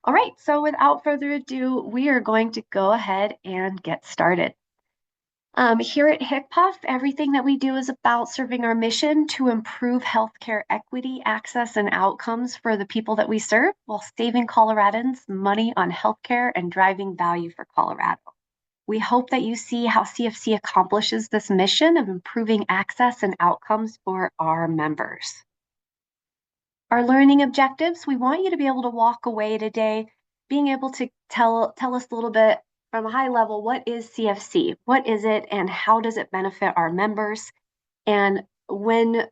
All right, so without further ado, we are going to go ahead and get started. Here at HICPUF, everything that we do is about serving our mission to improve healthcare equity, access, and outcomes for the people that we serve while saving Coloradans money on healthcare and driving value for Colorado. We hope that you see how CFC accomplishes this mission of improving access and outcomes for our members. Our learning objectives, we want you to be able to walk away today being able to tell us a little bit from a high level, what is CFC? What is it and how does it benefit our members? And when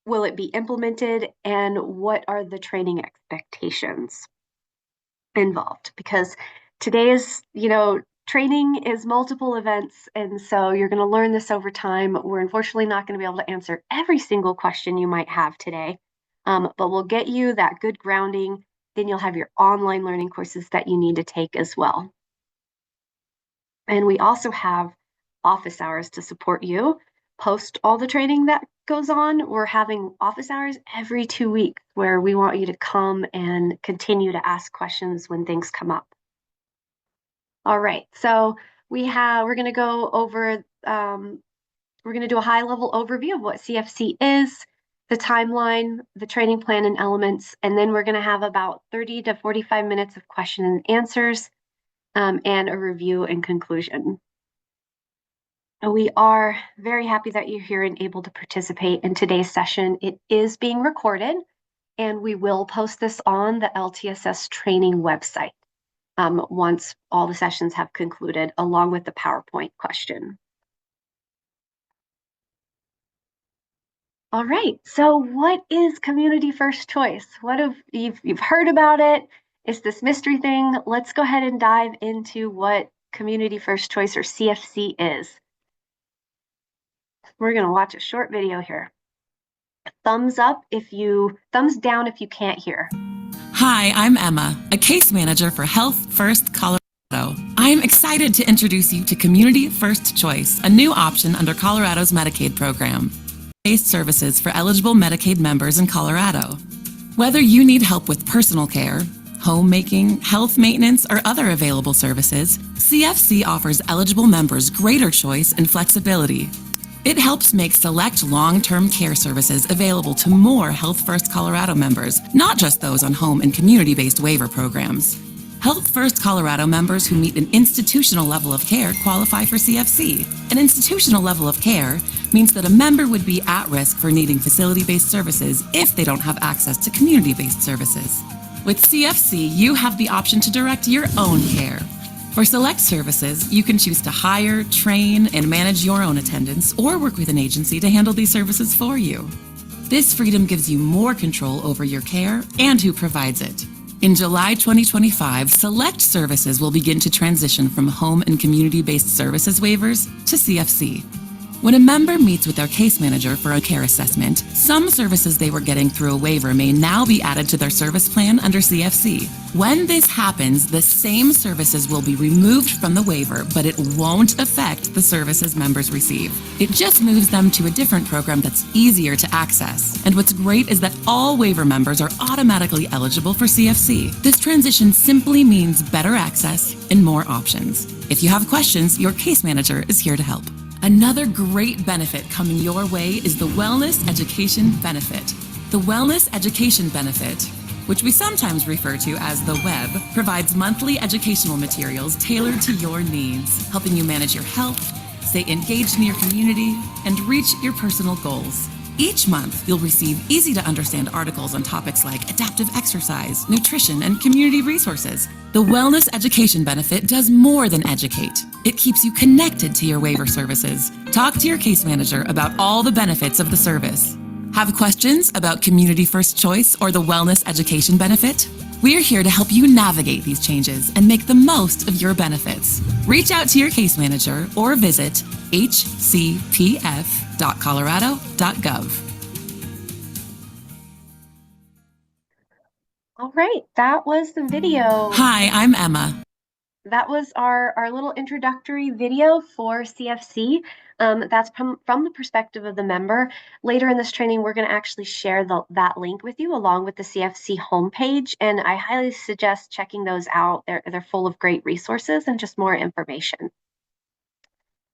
will it be implemented? And what are the training expectations involved? Because today is, training is multiple events. And so you're going to learn this over time. We're unfortunately not going to be able to answer every single question you might have today. But we'll get you that good grounding. Then you'll have your online learning courses that you need to take as well. And we also have office hours to support you. Post all the training that goes on, we're having office hours every 2 weeks where we want you to come and continue to ask questions when things come up. All right, so we're going to go over, we're going to do a high level overview of what CFC is, the timeline, the training plan and elements, and then we're going to have about 30 to 45 minutes of question and answers and a review and conclusion. We are very happy that you're here and able to participate in today's session. It is being recorded, and we will post this on the LTSS training website once all the sessions have concluded, along with the PowerPoint question. All right, so what is community first choice? What have you've heard about it? It's this mystery thing. Let's go ahead and dive into what community first choice or CFC is. We're going to watch a short video here. Thumbs down if you can't hear. Hi, I'm Emma, a case manager for Health First Colorado. I'm excited to introduce you to Community First Choice, a new option under Colorado's Medicaid program. Based services for eligible Medicaid members in Colorado. Whether you need help with personal care, homemaking, health maintenance, or other available services, CFC offers eligible members greater choice and flexibility. It helps make select long-term care services available to more Health First Colorado members, not just those on home and community-based waiver programs. Health First Colorado members who meet an institutional level of care qualify for CFC. An institutional level of care means that a member would be at risk for needing facility-based services if they don't have access to community-based services. With CFC, you have the option to direct your own care. For select services, you can choose to hire, train, and manage your own attendants or work with an agency to handle these services for you. This freedom gives you more control over your care and who provides it. In July 2025, select services will begin to transition from home and community-based services waivers to CFC. When a member meets with their case manager for a care assessment, some services they were getting through a waiver may now be added to their service plan under CFC. When this happens, the same services will be removed from the waiver, but it won't affect the services members receive. It just moves them to a different program that's easier to access. And what's great is that all waiver members are automatically eligible for CFC. This transition simply means better access and more options. If you have questions, your case manager is here to help. Another great benefit coming your way is the Wellness Education Benefit. The Wellness Education Benefit, which we sometimes refer to as the WEB, provides monthly educational materials tailored to your needs, helping you manage your health, stay engaged in your community, and reach your personal goals. Each month, you'll receive easy-to-understand articles on topics like adaptive exercise, nutrition, and community resources. The Wellness Education Benefit does more than educate. It keeps you connected to your waiver services. Talk to your case manager about all the benefits of the service. Have questions about Community First Choice or the Wellness Education Benefit? We're here to help you navigate these changes and make the most of your benefits. Reach out to your case manager or visit hcpf.colorado.gov. All right, that was the video. Hi, I'm Emma. that was our little introductory video for CFC. That's from the perspective of the member. Later in this training, we're going to actually share that link with you along with the CFC homepage, and I highly suggest checking those out. They're full of great resources and just more information.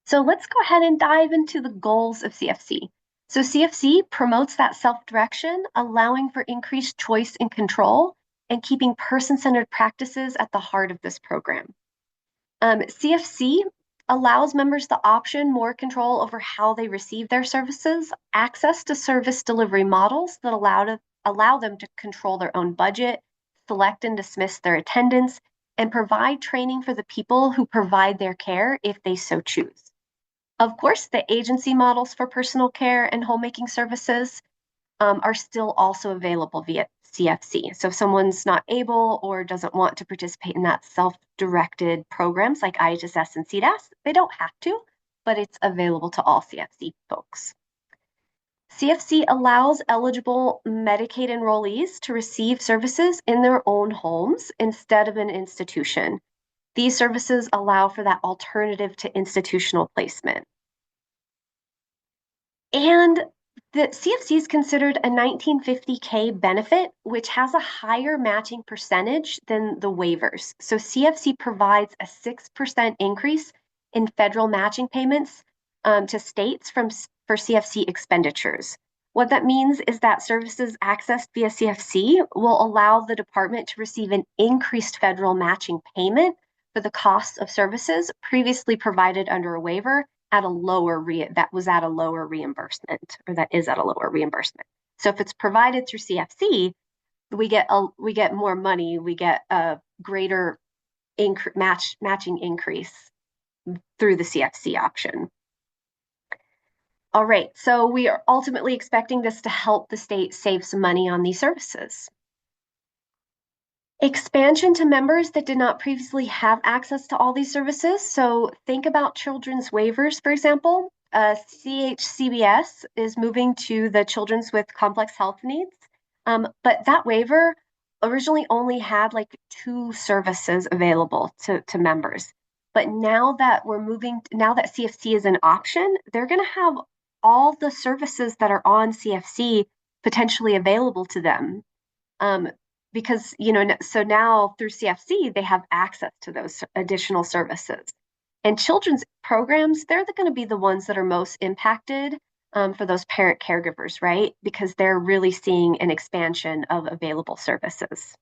So let's go ahead and dive into the goals of CFC. So CFC promotes that self-direction, allowing for increased choice and control, and keeping person-centered practices at the heart of this program. CFC allows members the option, more control over how they receive their services, access to service delivery models that allow them to control their own budget, select and dismiss their attendance, and provide training for the people who provide their care if they so choose. Of course, the agency models for personal care and homemaking services are still also available via CFC. So if someone's not able or doesn't want to participate in that self-directed programs like IHSS and CDAS, they don't have to, but it's available to all CFC folks. CFC allows eligible Medicaid enrollees to receive services in their own homes instead of an institution. These services allow for that alternative to institutional placement. And the CFC is considered a 1950K benefit, which has a higher matching percentage than the waivers. So CFC provides a 6% increase in federal matching payments to states for CFC expenditures. What that means is that services accessed via CFC will allow the department to receive an increased federal matching payment for the cost of services previously provided under a waiver at a lower that is at a lower reimbursement. So if it's provided through CFC, we get more money, we get a greater matching increase through the CFC option. All right, so we are ultimately expecting this to help the state save some money on these services. Expansion to members that did not previously have access to all these services. So think about children's waivers, for example. CHCBS is moving to the Children's with Complex Health Needs, but that waiver originally only had like 2 services available to members. But now that CFC is an option, they're going to have all the services that are on CFC potentially available to them. Because, so now through CFC, they have access to those additional services. And children's programs, they're going to be the ones that are most impacted for those parent caregivers, right? Because they're really seeing an expansion of available services.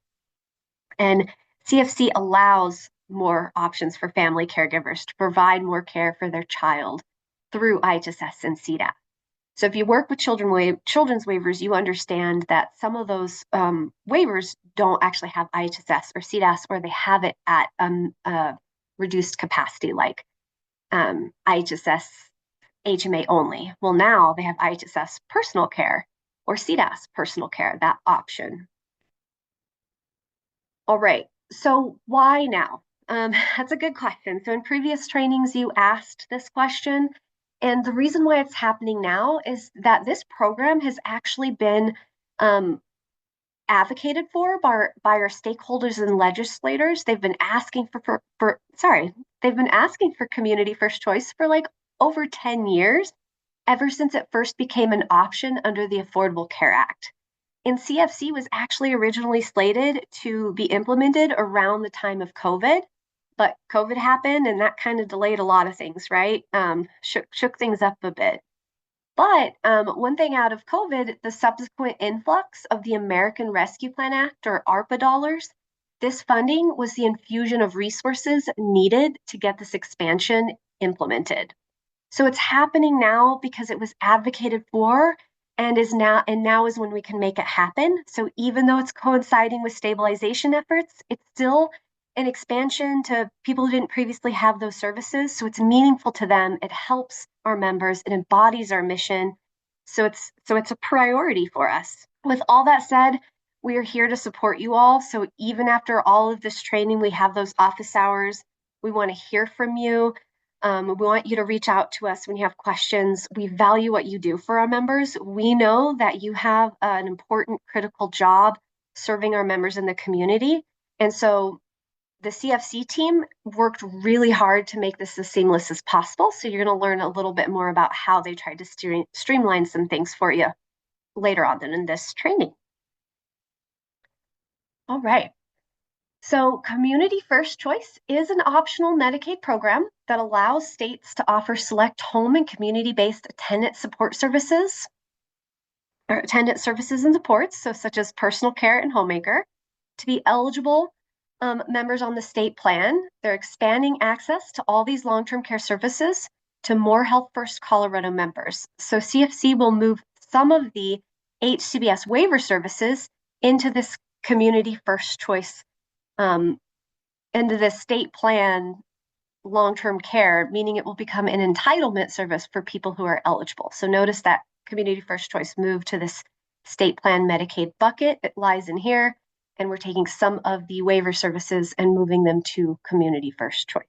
And CFC allows more options for family caregivers to provide more care for their child through IHSS and CDAP. So if you work with children's waivers, you understand that some of those waivers don't actually have IHSS or CDAS, or they have it at a reduced capacity, like IHSS HMA only. Well, now they have IHSS personal care or CDAS personal care, that option. All right, so why now? That's a good question. So in previous trainings, you asked this question. And the reason why it's happening now is that this program has actually been advocated for by our stakeholders and legislators. They've been asking they've been asking for community first choice for like over 10 years, ever since it first became an option under the Affordable Care Act. And CFC was actually originally slated to be implemented around the time of COVID. But COVID happened and that kind of delayed a lot of things, right? Shook things up a bit. But one thing out of COVID, the subsequent influx of the American Rescue Plan Act, or ARPA dollars, this funding was the infusion of resources needed to get this expansion implemented. So it's happening now because it was advocated for and now is when we can make it happen. So even though it's coinciding with stabilization efforts, it's still an expansion to people who didn't previously have those services. So it's meaningful to them. It helps our members. It embodies our mission. So it's a priority for us. With all that said, we are here to support you all. So even after all of this training, we have those office hours. We want to hear from you. We want you to reach out to us when you have questions. We value what you do for our members. We know that you have an important, critical job serving our members in the community. And so the CFC team worked really hard to make this as seamless as possible. So you're going to learn a little bit more about how they tried to streamline some things for you later on in this training. All right. So Community First Choice is an optional Medicaid program that allows states to offer select home and community-based attendant support services or attendant services and supports, so such as personal care and homemaker, to be eligible members on the state plan. They're expanding access to all these long-term care services to more Health First Colorado members. So CFC will move some of the HCBS waiver services into this Community First Choice, into the state plan long-term care, meaning it will become an entitlement service for people who are eligible. So notice that Community First Choice moved to this state plan Medicaid bucket. It lies in here, and we're taking some of the waiver services and moving them to Community First Choice.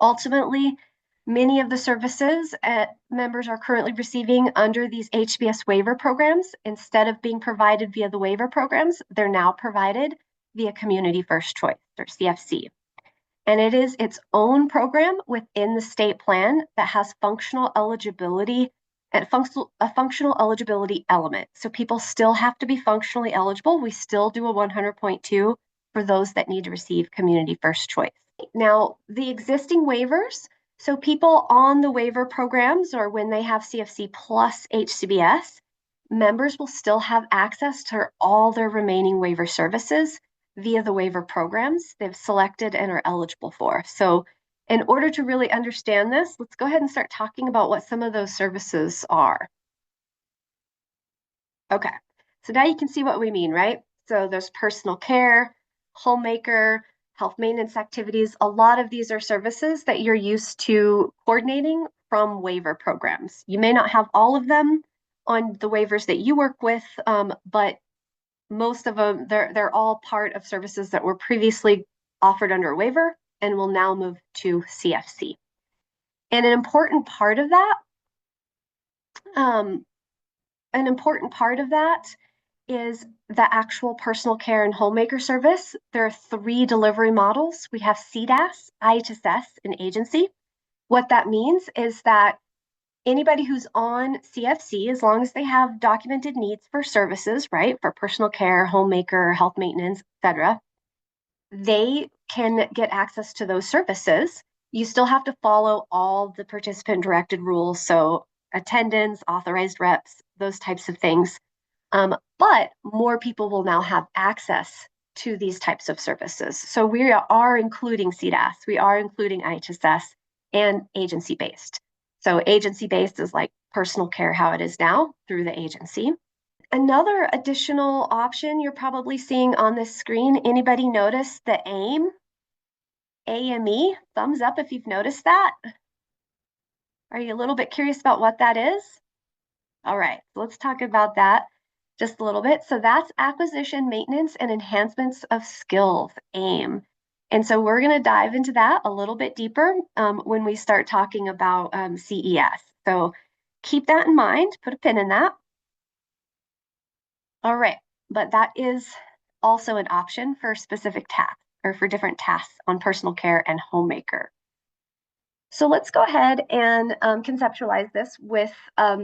Ultimately, many of the services members are currently receiving under these HBS waiver programs, instead of being provided via the waiver programs, they're now provided via Community First Choice, or CFC. And it is its own program within the state plan that has functional eligibility and a functional eligibility element. So people still have to be functionally eligible. We still do a 100.2 for those that need to receive Community First Choice. Now, the existing waivers, so people on the waiver programs, or when they have CFC plus HCBS, members will still have access to all their remaining waiver services via the waiver programs they've selected and are eligible for. So in order to really understand this, let's go ahead and start talking about what some of those services are. Okay, so now you can see what we mean, right? So there's personal care, homemaker, health maintenance activities. A lot of these are services that you're used to coordinating from waiver programs. You may not have all of them on the waivers that you work with, but most of them, they're all part of services that were previously offered under a waiver and will now move to CFC. And an important part of that is the actual personal care and homemaker service. There are 3 delivery models. We have CDAS, IHSS, and agency. What that means is that anybody who's on CFC, as long as they have documented needs for services, right, for personal care, homemaker, health maintenance, etc., they can get access to those services. You still have to follow all the participant directed rules, so attendance, authorized reps, those types of things. But more people will now have access to these types of services. So we are including CDAS, we are including IHSS, and agency-based. So agency-based is like personal care, how it is now through the agency. Another additional option you're probably seeing on this screen, anybody notice the AIM? AME? Thumbs up if you've noticed that. Are you a little bit curious about what that is? All right, so let's talk about that just a little bit. So that's acquisition, maintenance, and enhancements of skills, AIM. And so we're going to dive into that a little bit deeper when we start talking about CES. So keep that in mind, put a pin in that. All right, but that is also an option for specific tasks or for different tasks on personal care and homemaker. So let's go ahead and conceptualize this with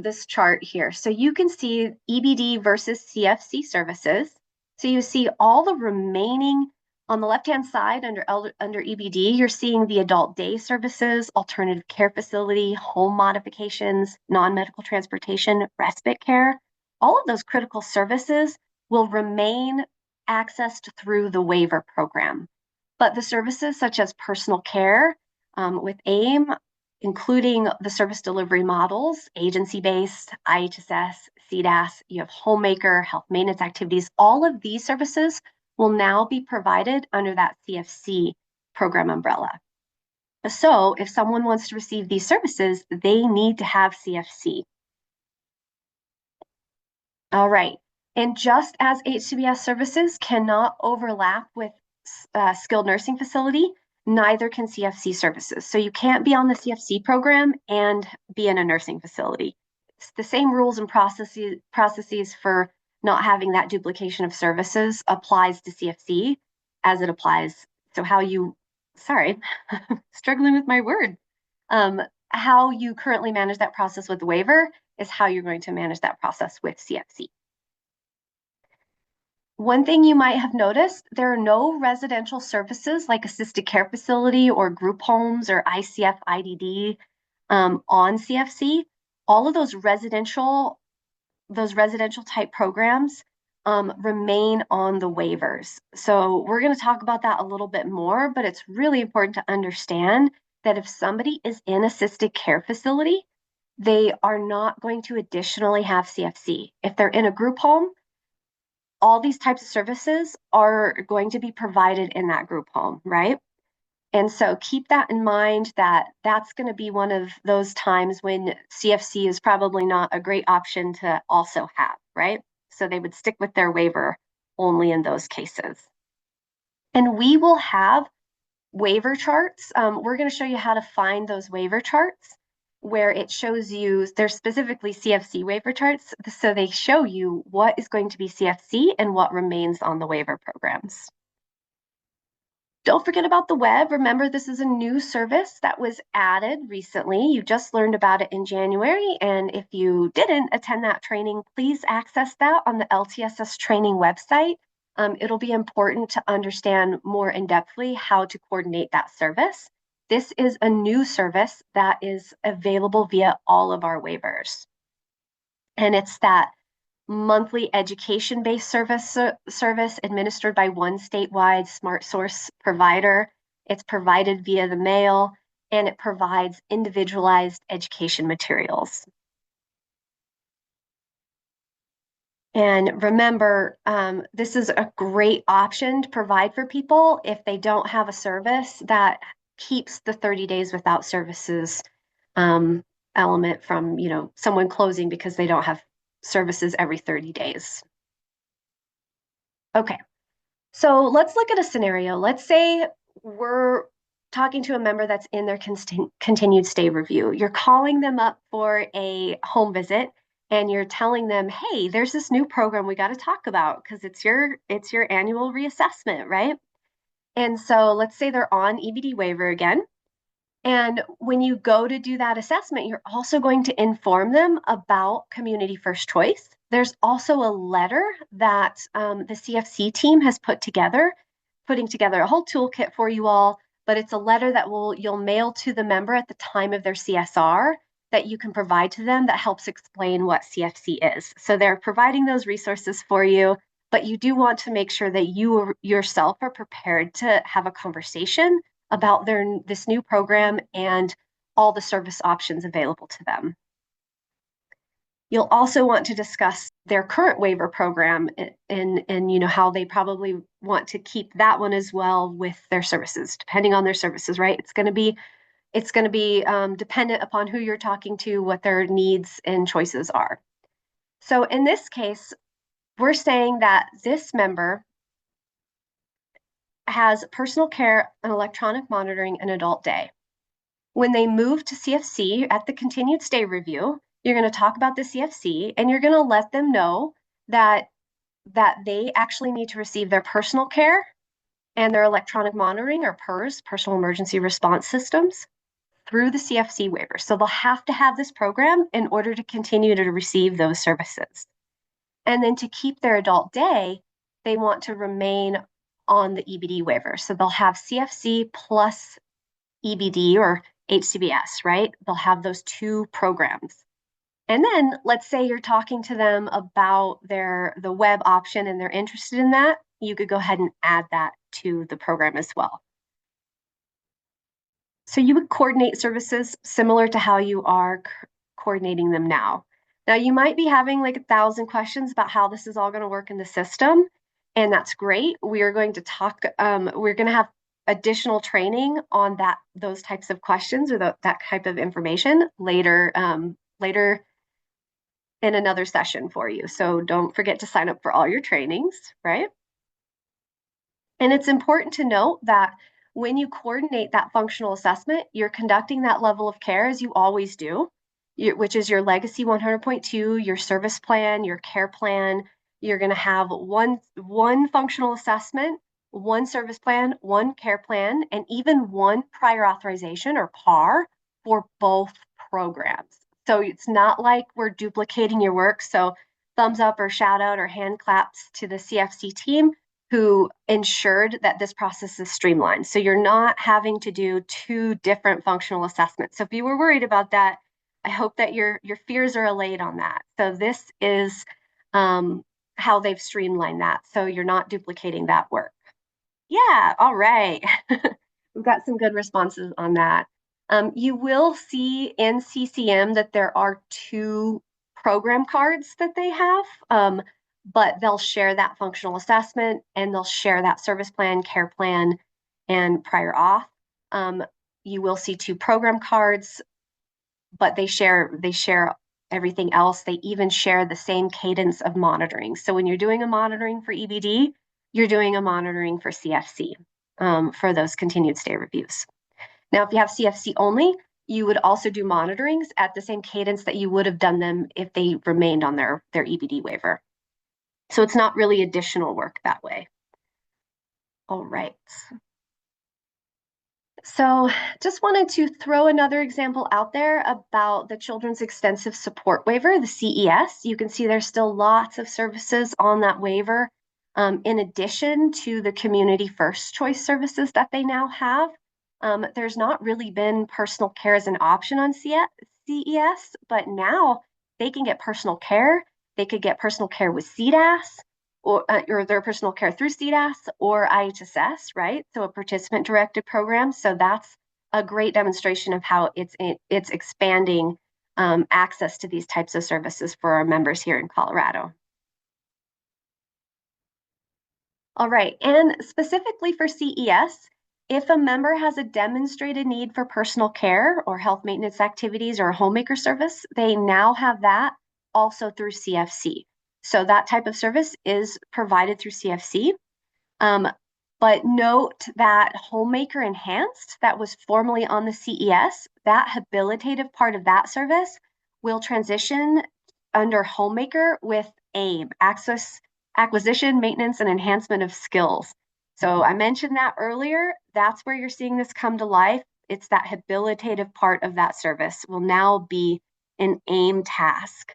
this chart here. So you can see EBD versus CFC services. So you see all the remaining on the left-hand side under EBD, you're seeing the adult day services, alternative care facility, home modifications, non-medical transportation, respite care. All of those critical services will remain accessed through the waiver program. But the services such as personal care, with AIM, including the service delivery models, agency-based, IHSS, CDAS, you have homemaker, health maintenance activities, all of these services will now be provided under that CFC program umbrella. So if someone wants to receive these services, they need to have CFC. All right, and just as HCBS services cannot overlap with skilled nursing facility, neither can CFC services. So you can't be on the CFC program and be in a nursing facility. It's the same rules and processes for not having that duplication of services applies to CFC as it applies So sorry, struggling with my word. Um, how you currently manage that process with the waiver is how you're going to manage that process with CFC. One thing you might have noticed, there are no residential services like assisted care facility or group homes or ICF IDD on CFC. All of those residential type programs remain on the waivers. So we're going to talk about that a little bit more, but it's really important to understand that if somebody is in assisted care facility, they are not going to additionally have CFC. If they're in a group home, all these types of services are going to be provided in that group home, right? And so keep that in mind that that's going to be one of those times when CFC is probably not a great option to also have, right? So they would stick with their waiver only in those cases. And we will have waiver charts. We're going to show you how to find those waiver charts where it shows you, they're specifically CFC waiver charts. So they show you what is going to be CFC and what remains on the waiver programs. Don't forget about the web. Remember, this is a new service that was added recently. You just learned about it in January. And if you didn't attend that training, please access that on the LTSS training website. It'll be important to understand more in-depthly how to coordinate that service. This is a new service that is available via all of our waivers. And it's that monthly education-based service administered by one statewide smart source provider. It's provided via the mail, and it provides individualized education materials. And remember, this is a great option to provide for people if they don't have a service that keeps the 30 days without services element from, someone closing because they don't have services every 30 days. Okay, so let's look at a scenario. Let's say we're talking to a member that's in their continued stay review. You're calling them up for a home visit and you're telling them, hey, there's this new program we got to talk about because it's your annual reassessment, right? And so let's say they're on EBD waiver again. And when you go to do that assessment, you're also going to inform them about community first choice. There's also a letter that the CFC team has putting together a whole toolkit for you all, but it's a letter that you'll mail to the member at the time of their CSR that you can provide to them that helps explain what CFC is. So they're providing those resources for you, but you do want to make sure that you yourself are prepared to have a conversation about this new program and all the service options available to them. You'll also want to discuss their current waiver program and how they probably want to keep that one as well with their services, depending on their services, right? It's going to be dependent upon who you're talking to, what their needs and choices are. So in this case, we're saying that this member has personal care and electronic monitoring and adult day. When they move to CFC at the continued stay review, you're going to talk about the CFC and you're going to let them know that they actually need to receive their personal care and their electronic monitoring or PERS, personal emergency response systems, through the CFC waiver. So they'll have to have this program in order to continue to receive those services. And then to keep their adult day, they want to remain on the EBD waiver. So they'll have CFC plus EBD or HCBS, right? They'll have those two programs. And then let's say you're talking to them about the web option and they're interested in that, you could go ahead and add that to the program as well. So you would coordinate services similar to how you are coordinating them now. Now you might be having like 1,000 questions about how this is all going to work in the system, and that's great. We are going to talk, we're going to have additional training on those types of questions or that type of information later in another session for you. So don't forget to sign up for all your trainings, right? And it's important to note that when you coordinate that functional assessment, you're conducting that level of care as you always do, which is your Legacy 100.2, your service plan, your care plan. You're going to have one functional assessment one service plan, one care plan, and even one prior authorization or PAR for both programs. So it's not like we're duplicating your work. So thumbs up or shout out or hand claps to the CFC team who ensured that this process is streamlined. So you're not having to do two different functional assessments. So if you were worried about that, I hope that your fears are allayed on that. So this is how they've streamlined that. So you're not duplicating that work. Yeah, all right. We've got some good responses on that. You will see in CCM that there are two program cards that they have, but they'll share that functional assessment and they'll share that service plan, care plan, and prior auth. You will see two program cards, but they share everything else. They even share the same cadence of monitoring. So when you're doing a monitoring for EBD, you're doing a monitoring for CFC for those continued stay reviews. Now, if you have CFC only, you would also do monitorings at the same cadence that you would have done them if they remained on their EBD waiver. So it's not really additional work that way. All right. So just wanted to throw another example out there about the Children's Extensive Support Waiver, the CES. You can see there's still lots of services on that waiver, in addition to the community first choice services that they now have. There's not really been personal care as an option on CES, but now they can get personal care. They could get personal care with CDAS, or their personal care through CDAS or IHSS, right? So a participant-directed program. So that's a great demonstration of how it's expanding access to these types of services for our members here in Colorado. All right, and specifically for CES, if a member has a demonstrated need for personal care or health maintenance activities or a homemaker service, they now have that also through CFC. So that type of service is provided through CFC. But note that Homemaker Enhanced, that was formerly on the CES, that habilitative part of that service will transition under Homemaker with AIM, Access, Acquisition, Maintenance, and Enhancement of Skills. So I mentioned that earlier. That's where you're seeing this come to life. It's that habilitative part of that service will now be an AIM task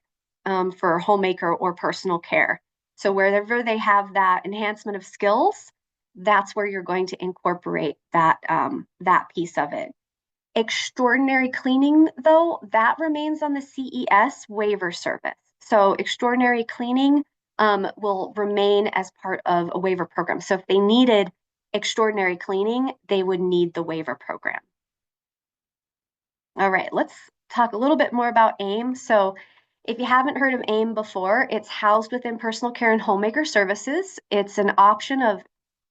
for Homemaker or personal care. So wherever they have that enhancement of skills, that's where you're going to incorporate that piece of it. Extraordinary cleaning, though, that remains on the CES waiver service. So extraordinary cleaning will remain as part of a waiver program. So if they needed extraordinary cleaning, they would need the waiver program. All right, let's talk a little bit more about AIM. So if you haven't heard of AIM before, it's housed within personal care and homemaker services. It's an option of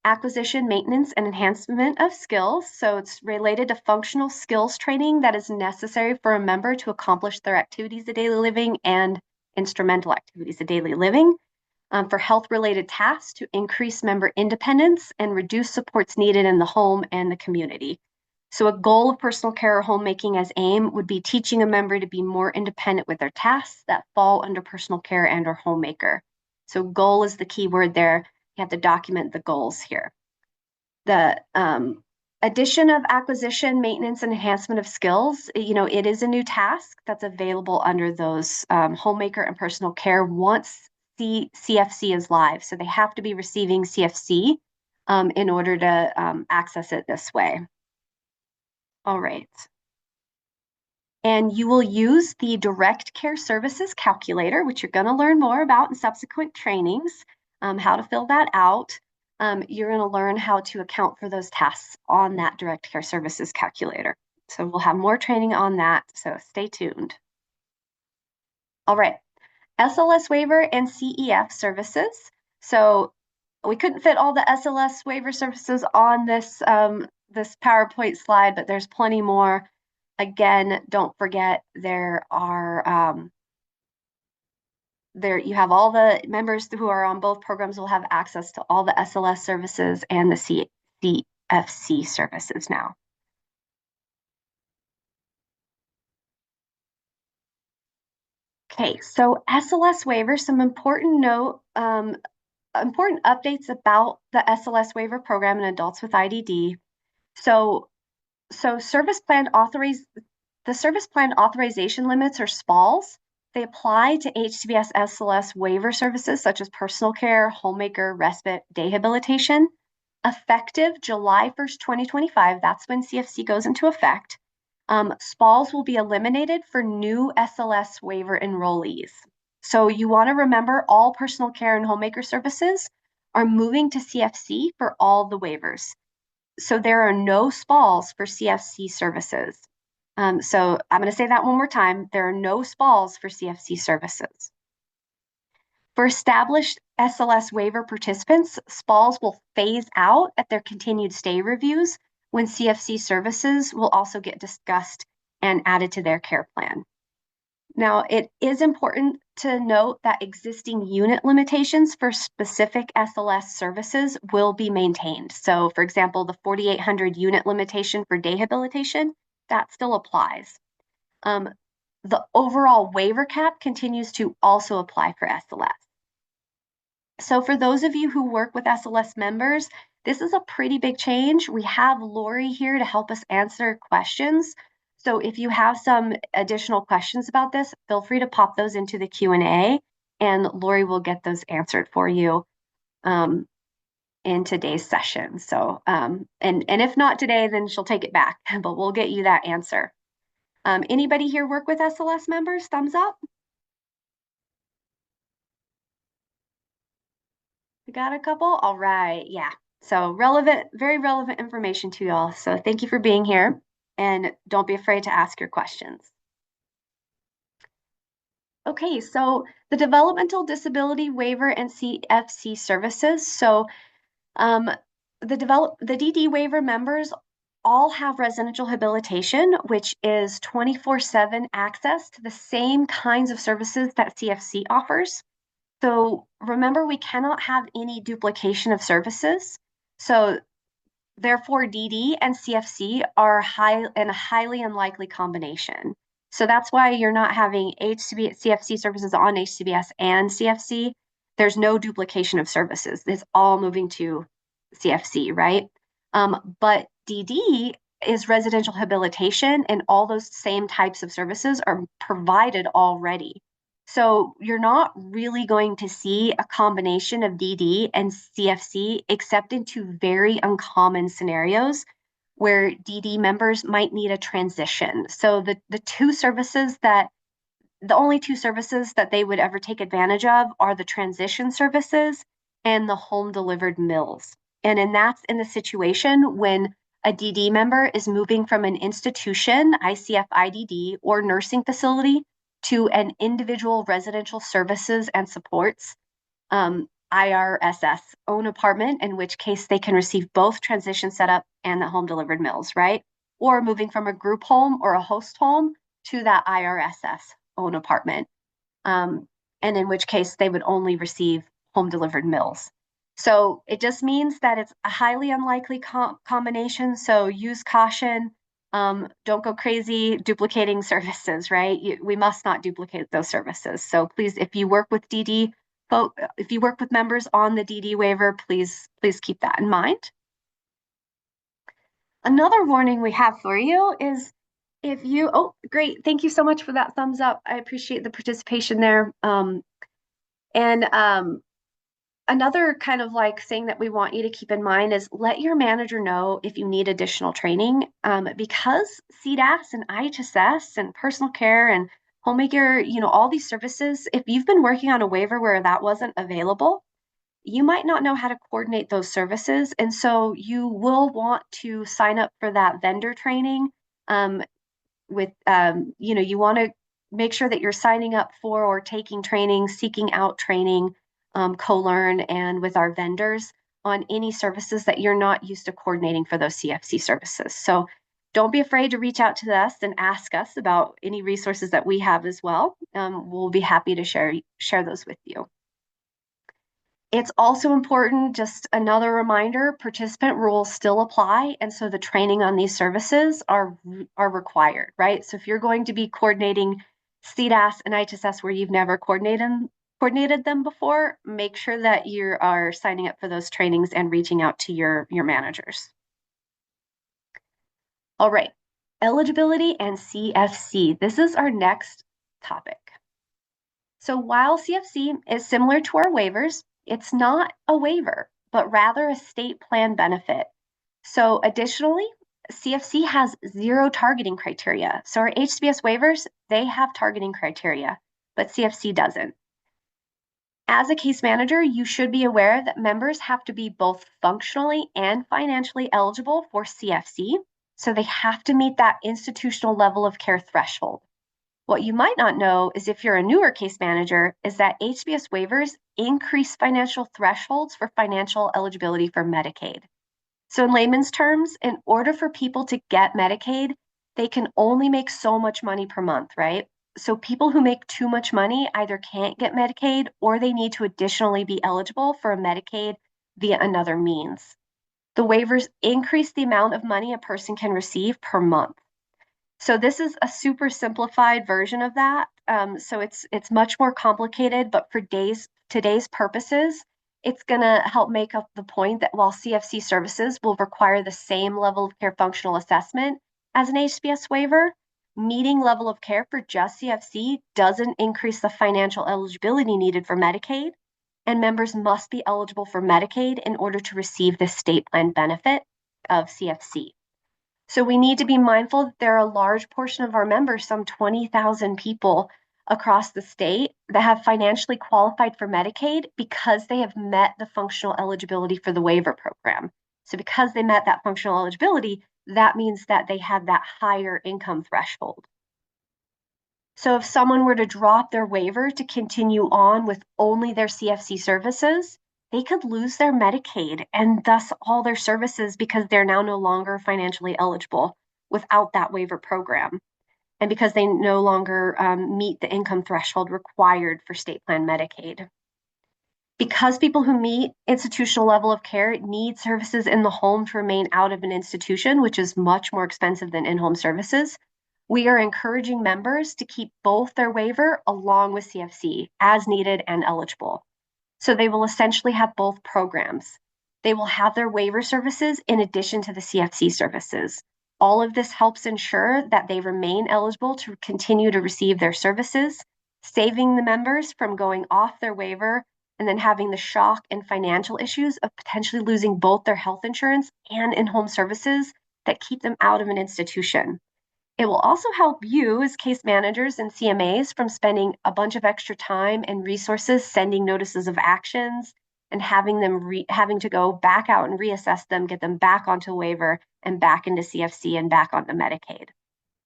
acquisition, maintenance, and enhancement of skills. So it's related to functional skills training that is necessary for a member to accomplish their activities of daily living and instrumental activities of daily living, for health-related tasks to increase member independence and reduce supports needed in the home and the community. So a goal of personal care or homemaking as AIM would be teaching a member to be more independent with their tasks that fall under personal care and or homemaker. So goal is the key word there. You have to document the goals here. The addition of acquisition, maintenance, and enhancement of skills, it is a new task that's available under those homemaker and personal care once the CFC is live. So they have to be receiving CFC in order to access it this way. All right. And you will use the direct care services calculator, which you're going to learn more about in subsequent trainings, how to fill that out. You're going to learn how to account for those tasks on that direct care services calculator. So we'll have more training on that, so stay tuned. All right, SLS waiver and CEF services. So we couldn't fit all the SLS waiver services on this PowerPoint slide, but there's plenty more. Again, don't forget there you have all the members who are on both programs will have access to all the SLS services and the CFC services now. Okay, so SLS waiver, some important note important updates about the SLS waiver program in adults with IDD. So, so service plan authorize the service plan authorization limits, or SPALs, they apply to HCBS SLS waiver services such as personal care, homemaker, respite, day habilitation. Effective July 1st, 2025, that's when CFC goes into effect. SPALs will be eliminated for new SLS waiver enrollees. So you want to remember all personal care and homemaker services are moving to CFC for all the waivers. So there are no SPALs for CFC services. So I'm going to say that one more time. There are no SPALs for CFC services. For established SLS waiver participants, SPALs will phase out at their continued stay reviews when CFC services will also get discussed and added to their care plan. Now, it is important to note that existing unit limitations for specific SLS services will be maintained. So, for example, the 4,800 unit limitation for day habilitation, that still applies. The overall waiver cap continues to also apply for SLS. So for those of you who work with SLS members, this is a pretty big change. We have Lori here to help us answer questions. So if you have some additional questions about this, feel free to pop those into the Q&A and Lori will get those answered for you in today's session. So, and if not today, then she'll take it back, but we'll get you that answer. Anybody here work with SLS members? Thumbs up. We got a couple? All right, yeah. So relevant, very relevant information to y'all. So thank you for being here and don't be afraid to ask your questions. Okay, so the developmental disability waiver and CFC services. So the DD waiver members all have residential habilitation, which is 24/7 access to the same kinds of services that CFC offers. So remember, we cannot have any duplication of services. So therefore, DD and CFC are a highly unlikely combination. So that's why you're not having CFC services on HCBS and CFC. There's no duplication of services. It's all moving to CFC, right? But DD is residential habilitation, and all those same types of services are provided already. So you're not really going to see a combination of DD and CFC except in two very uncommon scenarios where DD members might need a transition. So the only two services that they would ever take advantage of are the transition services and the home delivered meals. And that's in the situation when a DD member is moving from an institution, ICF IDD, or nursing facility to an individual residential services and supports, IRSS own apartment, in which case they can receive both transition setup and the home delivered meals, right? Or moving from a group home or a host home to that IRSS own apartment, and in which case they would only receive home delivered meals. So it just means that it's a highly unlikely combination. So use caution. Don't go crazy duplicating services, right? We must not duplicate those services. So please, if you work with DD, if you work with members on the DD waiver, please keep that in mind. Another warning we have for you is if you, oh, great. Thank you so much for that thumbs up. I appreciate the participation there. Another kind of like thing that we want you to keep in mind is let your manager know if you need additional training, because CDAS and IHSS and personal care and homemaker, all these services, if you've been working on a waiver where that wasn't available, you might not know how to coordinate those services. And so you will want to sign up for that vendor training, you want to make sure that you're signing up for or taking training, seeking out training, co-learn, and with our vendors on any services that you're not used to coordinating for those CFC services. So don't be afraid to reach out to us and ask us about any resources that we have as well. We'll be happy to share those with you. It's also important, just another reminder, participant rules still apply. And so the training on these services are required, right? So if you're going to be coordinating CDAS and IHSS where you've never coordinated coordinated them before, make sure that you are signing up for those trainings and reaching out to your managers. All right, eligibility and CFC. This is our next topic. So while CFC is similar to our waivers, it's not a waiver, but rather a state plan benefit. So additionally, CFC has zero targeting criteria. So our HCBS waivers, they have targeting criteria, but CFC doesn't. As a case manager, you should be aware that members have to be both functionally and financially eligible for CFC. So they have to meet that institutional level of care threshold. What you might not know is if you're a newer case manager, is that HBS waivers increase financial thresholds for financial eligibility for Medicaid. So in layman's terms, in order for people to get Medicaid, they can only make so much money per month, right? So people who make too much money either can't get Medicaid or they need to additionally be eligible for a Medicaid via another means. The waivers increase the amount of money a person can receive per month. So this is a super simplified version of that. So it's much more complicated, but for today's purposes, it's going to help make up the point that while CFC services will require the same level of care functional assessment as an HBS waiver, meeting level of care for just CFC doesn't increase the financial eligibility needed for Medicaid, and members must be eligible for Medicaid in order to receive the state plan benefit of CFC. So we need to be mindful that there are a large portion of our members, some 20,000 people across the state, that have financially qualified for Medicaid because they have met the functional eligibility for the waiver program. So because they met that functional eligibility, that means that they had that higher income threshold. So if someone were to drop their waiver to continue on with only their CFC services, they could lose their Medicaid and thus all their services because they're now no longer financially eligible without that waiver program. And because they no longer meet the income threshold required for state plan Medicaid. Because people who meet institutional level of care need services in the home to remain out of an institution, which is much more expensive than in-home services, we are encouraging members to keep both their waiver along with CFC as needed and eligible. So they will essentially have both programs. They will have their waiver services in addition to the CFC services. All of this helps ensure that they remain eligible to continue to receive their services, saving the members from going off their waiver and then having the shock and financial issues of potentially losing both their health insurance and in-home services that keep them out of an institution. It will also help you as case managers and CMAs from spending a bunch of extra time and resources sending notices of actions and having to go back out and reassess them, get them back onto waiver and back into CFC and back onto Medicaid.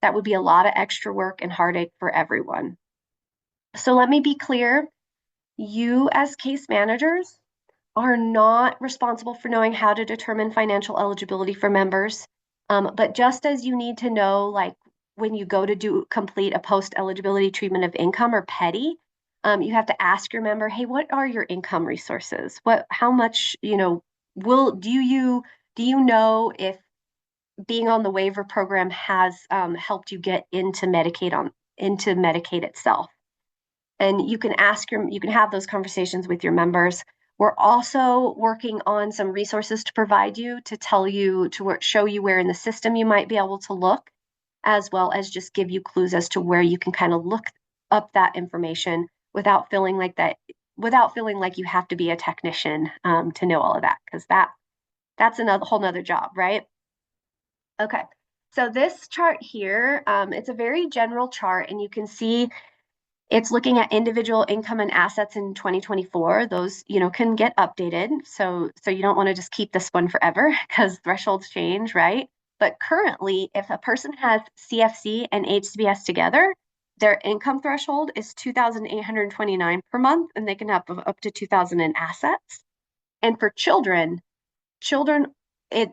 That would be a lot of extra work and heartache for everyone. So let me be clear. You as case managers are not responsible for knowing how to determine financial eligibility for members. But just as you need to know, like when you go to complete a post eligibility treatment of income or PETI, you have to ask your member, hey, what are your income resources? How much, do you know if being on the waiver program has helped you get into Medicaid itself? And you can have those conversations with your members. We're also working on some resources to provide you to show you where in the system you might be able to look, as well as just give you clues as to where you can kind of look up that information without feeling like you have to be a technician to know all of that, because that's another whole nother job, right? Okay, so this chart here, it's a very general chart, and you can see it's looking at individual income and assets in 2024. Those, can get updated. So you don't want to just keep this one forever because thresholds change, right? But currently, if a person has CFC and HCBS together, their income threshold is $2,829 per month, and they can have up to $2,000 in assets. And for children,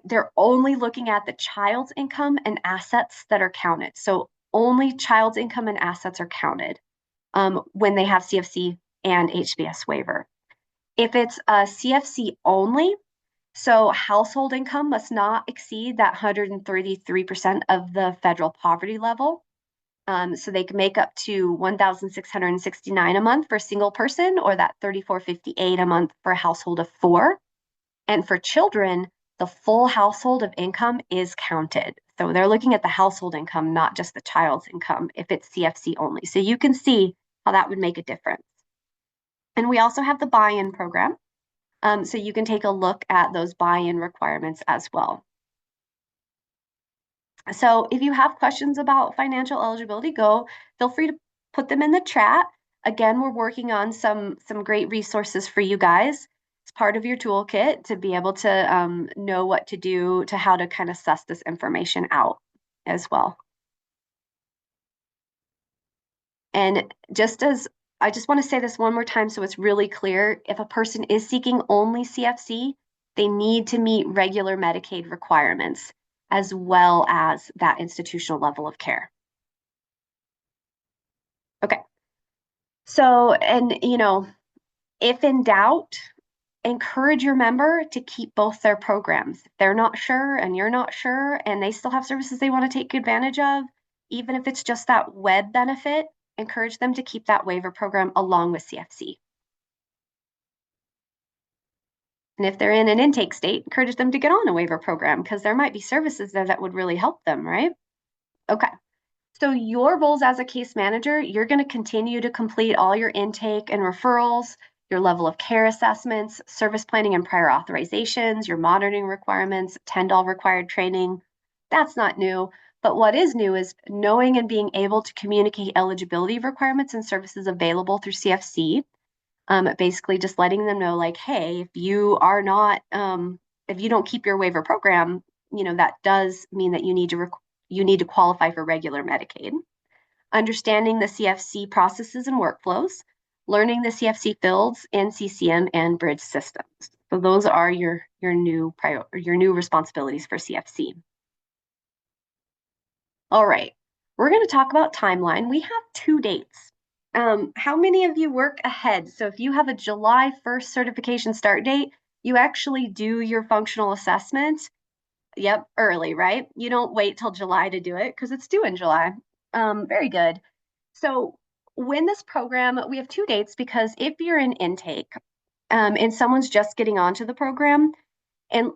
they're only looking at the child's income and assets that are counted. So only child's income and assets are counted when they have CFC and HBS waiver. If it's a CFC only, so household income must not exceed that 133% of the federal poverty level. So they can make up to $1,669 a month for a single person, or that $3,458 a month for a household of four. And for children, the full household of income is counted. So they're looking at the household income, not just the child's income, if it's CFC only. So you can see how that would make a difference. And we also have the buy-in program. So you can take a look at those buy-in requirements as well. So if you have questions about financial eligibility, feel free to put them in the chat. Again, we're working on some great resources for you guys. It's part of your toolkit to be able to know what to do, to how to kind of suss this information out as well. And I just want to say this one more time so it's really clear, if a person is seeking only CFC, they need to meet regular Medicaid requirements as well as that institutional level of care. Okay. So, and if in doubt, encourage your member to keep both their programs. If they're not sure and you're not sure and they still have services they want to take advantage of, even if it's just that web benefit, encourage them to keep that waiver program along with CFC. And if they're in an intake state, encourage them to get on a waiver program because there might be services there that would really help them, right? Okay. So your roles as a case manager, you're going to continue to complete all your intake and referrals, your level of care assessments, service planning and prior authorizations, your monitoring requirements, $10 required training. That's not new. But what is new is knowing and being able to communicate eligibility requirements and services available through CFC. Basically just letting them know, like, hey, if you are not, if you don't keep your waiver program, that does mean that you need to qualify for regular Medicaid. Understanding the CFC processes and workflows, learning the CFC fields and CCM and bridge systems. So those are your new responsibilities for CFC. All right, we're going to talk about timeline. We have 2 dates. How many of you work ahead? So if you have a July 1st certification start date, you actually do your functional assessment. Yep, early, right? You don't wait till July to do it because it's due in July. Very good. So when this program, we have 2 dates because if you're in intake and someone's just getting onto the program, and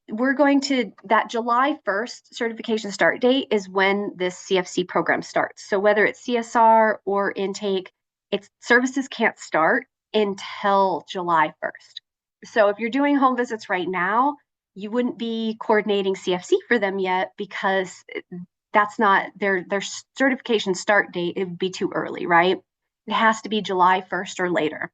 we're going to, that July 1st certification start date is when this CFC program starts. So whether it's CSR or intake, services can't start until July 1st. So if you're doing home visits right now, you wouldn't be coordinating CFC for them yet because that's not their certification start date. It would be too early, right? It has to be July 1st or later.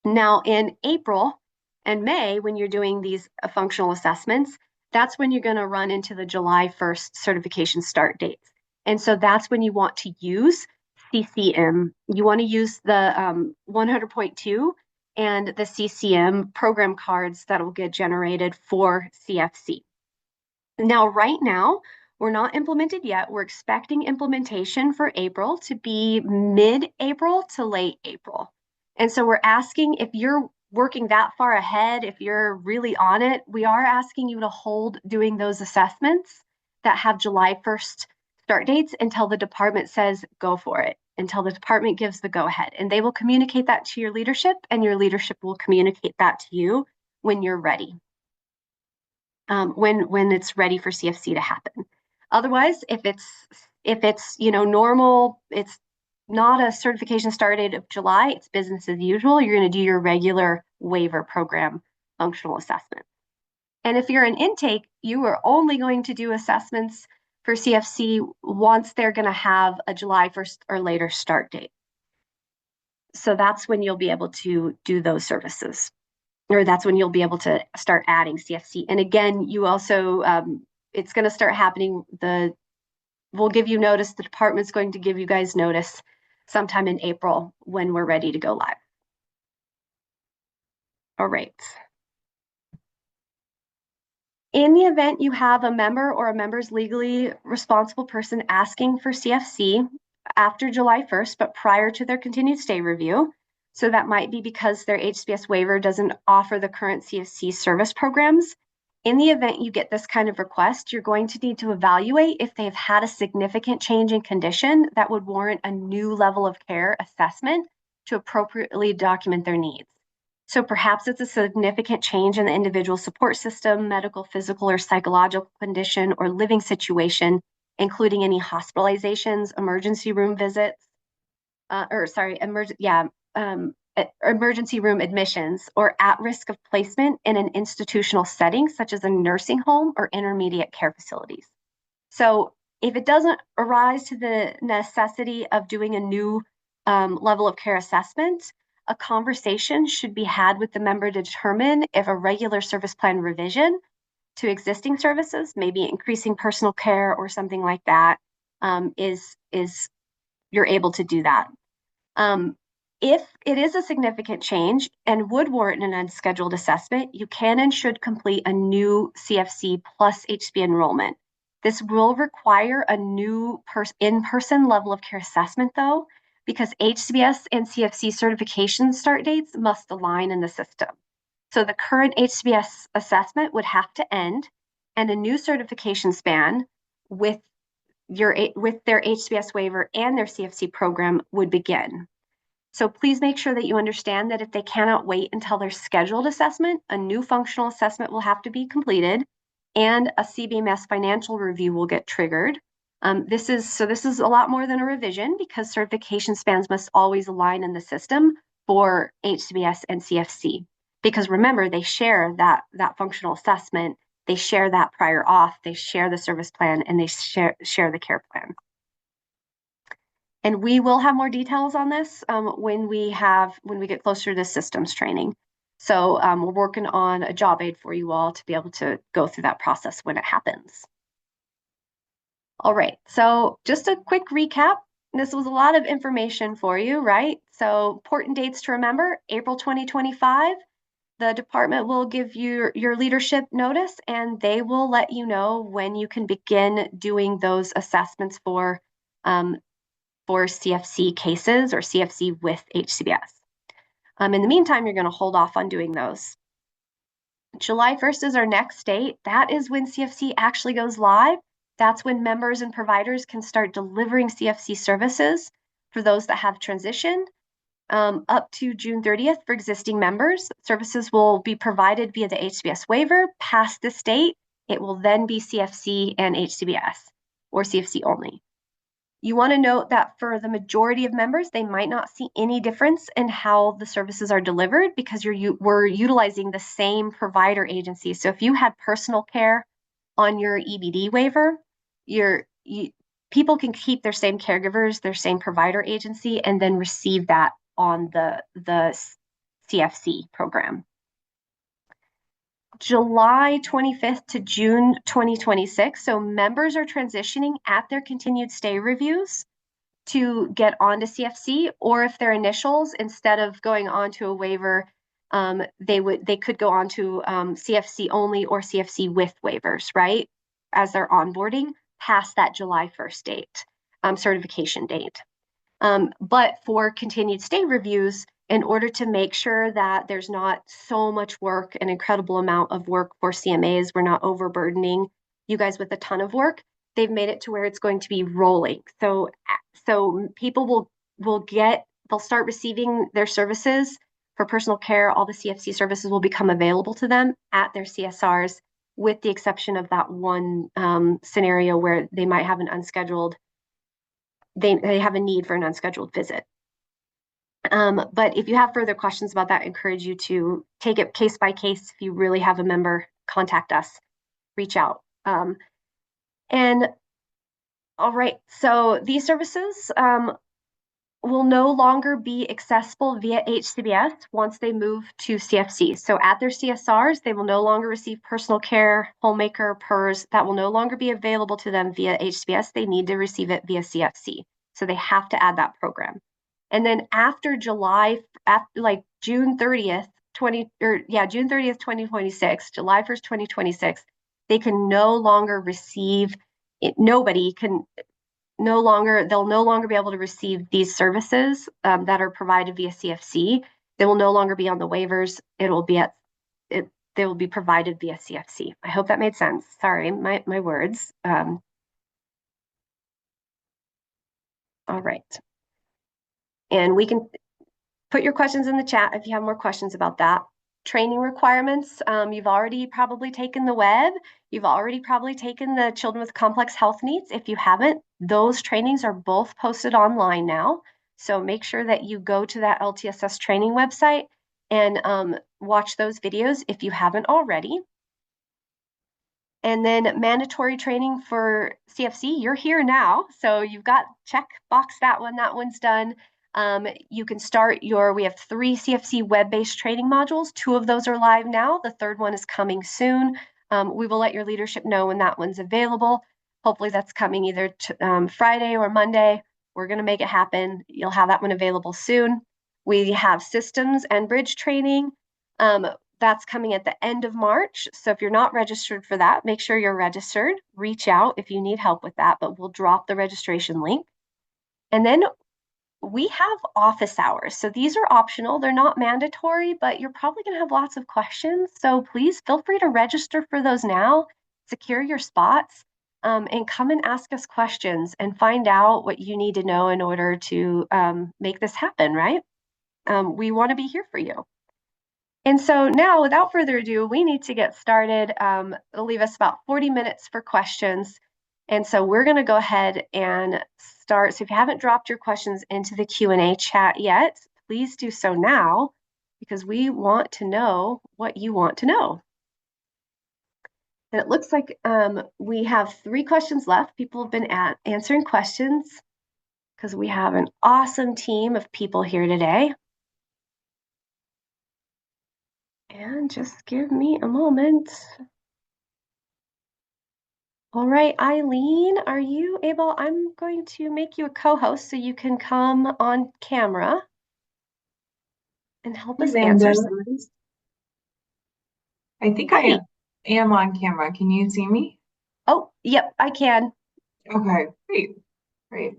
Now in April and May, when you're doing these functional assessments, that's when you're going to run into the July 1st certification start dates. And so that's when you want to use CCM. You want to use the 100.2 and the CCM program cards that will get generated for CFC. Now, right now, we're not implemented yet. We're expecting implementation for April to be mid-April to late April. And so we're asking, if you're working that far ahead, if you're really on it, we are asking you to hold doing those assessments that have July 1st start dates until the department says go for it, until the department gives the go ahead. And they will communicate that to your leadership, and your leadership will communicate that to you when you're ready. When it's ready for CFC to happen. Otherwise, if it's normal, it's not a certification start date of July, it's business as usual. You're going to do your regular waiver program functional assessment. And if you're an intake, you are only going to do assessments for CFC once they're going to have a July 1st or later start date. So that's when you'll be able to do those services, or that's when you'll be able to start adding CFC. And again, you also, it's going to start happening. We'll give you notice. The department's going to give you guys notice sometime in April when we're ready to go live. All right. In the event you have a member or a member's legally responsible person asking for CFC after July 1st, but prior to their continued stay review, so that might be because their HCBS waiver doesn't offer the current CFC service programs, In the event you get this kind of request, you're going to need to evaluate if they've had a significant change in condition that would warrant a new level of care assessment to appropriately document their needs. So perhaps it's a significant change in the individual support system, medical, physical, or psychological condition, or living situation, including any hospitalizations, emergency room visits, emergency room admissions, or at risk of placement in an institutional setting, such as a nursing home or intermediate care facilities. So if it doesn't arise to the necessity of doing a new level of care assessment, a conversation should be had with the member to determine if a regular service plan revision to existing services, maybe increasing personal care or something like that, is you're able to do that. If it is a significant change and would warrant an unscheduled assessment, you can and should complete a new CFC plus HCB enrollment. This will require a new in-person level of care assessment, though, because HCBS and CFC certification start dates must align in the system. So the current HCBS assessment would have to end, and a new certification span with their HCBS waiver and their CFC program would begin. So please make sure that you understand that if they cannot wait until their scheduled assessment, a new functional assessment will have to be completed and a CBMS financial review will get triggered. This is a lot more than a revision because certification spans must always align in the system for HCBS and CFC. Because remember, they share that functional assessment, they share that prior auth, they share the service plan, and they share the care plan. And we will have more details on this when we get closer to systems training. So we're working on a job aid for you all to be able to go through that process when it happens. All right, so just a quick recap. This was a lot of information for you, right? So important dates to remember: April 2025, the department will give you your leadership notice and they will let you know when you can begin doing those assessments for CFC cases or CFC with HCBS. In the meantime, you're going to hold off on doing those. July 1st is our next date. That is when CFC actually goes live. That's when members and providers can start delivering CFC services for those that have transitioned. Up to June 30th for existing members, services will be provided via the HCBS waiver. Past this date, it will then be CFC and HCBS, or CFC only. You want to note that for the majority of members, they might not see any difference in how the services are delivered because we're utilizing the same provider agency. So if you had personal care on your EBD waiver, people can keep their same caregivers, their same provider agency, and then receive that on the CFC program. July 25th to June 2026. So members are transitioning at their continued stay reviews to get onto CFC, or if their initials, instead of going on to a waiver, they could go on to CFC only or CFC with waivers, right? As they're onboarding past that July 1st date, certification date. But for continued stay reviews, in order to make sure that there's not so much work, an incredible amount of work for CMAs, we're not overburdening you guys with a ton of work, they've made it to where it's going to be rolling. So people they'll start receiving their services for personal care. All the CFC services will become available to them at their CSRs, with the exception of that one scenario where they might have an unscheduled, they have a need for an unscheduled visit. But if you have further questions about that, I encourage you to take it case by case. If you really have a member, contact us, reach out. And all right, so these services will no longer be accessible via HCBS once they move to CFC. So at their CSRs, they will no longer receive personal care, homemaker, PERS. That will no longer be available to them via HCBS. They need to receive it via CFC. So they have to add that program. And then after July, like June 30th, 2026, July 1st, 2026, they can no longer receive it. They'll no longer be able to receive these services that are provided via CFC. They will no longer be on the waivers. they will be provided via CFC. I hope that made sense. Sorry, my words. All right. And we can put your questions in the chat if you have more questions about that. Training requirements, you've already probably taken the web. You've already probably taken the children with complex health needs. If you haven't, those trainings are both posted online now. So make sure that you go to that LTSS training website and watch those videos if you haven't already. And then mandatory training for CFC, you're here now. So you've got check box that one. That one's done. You can start we have 3 CFC web-based training modules. 2 of those are live now. The 3rd one is coming soon. We will let your leadership know when that one's available. Hopefully that's coming either Friday or Monday. We're going to make it happen. You'll have that one available soon. We have systems and bridge training. That's coming at the end of March. So if you're not registered for that, make sure you're registered. Reach out if you need help with that, but we'll drop the registration link. And then we have office hours. So these are optional. They're not mandatory, but you're probably going to have lots of questions. So please feel free to register for those now, secure your spots, and come and ask us questions and find out what you need to know in order to make this happen, right? We want to be here for you. And so now, without further ado, we need to get started. It'll leave us about 40 minutes for questions. And so we're going to go ahead and start. So if you haven't dropped your questions into the Q&A chat yet, please do so now, because we want to know what you want to know. And it looks like we have 3 questions left. People have been answering questions because we have an awesome team of people here today. And just give me a moment. All right, Eileen, are you able? I'm going to make you a co-host so you can come on camera and help us answer some of these. I think I am on camera. Can you see me? Oh, yep, I can. Okay, great.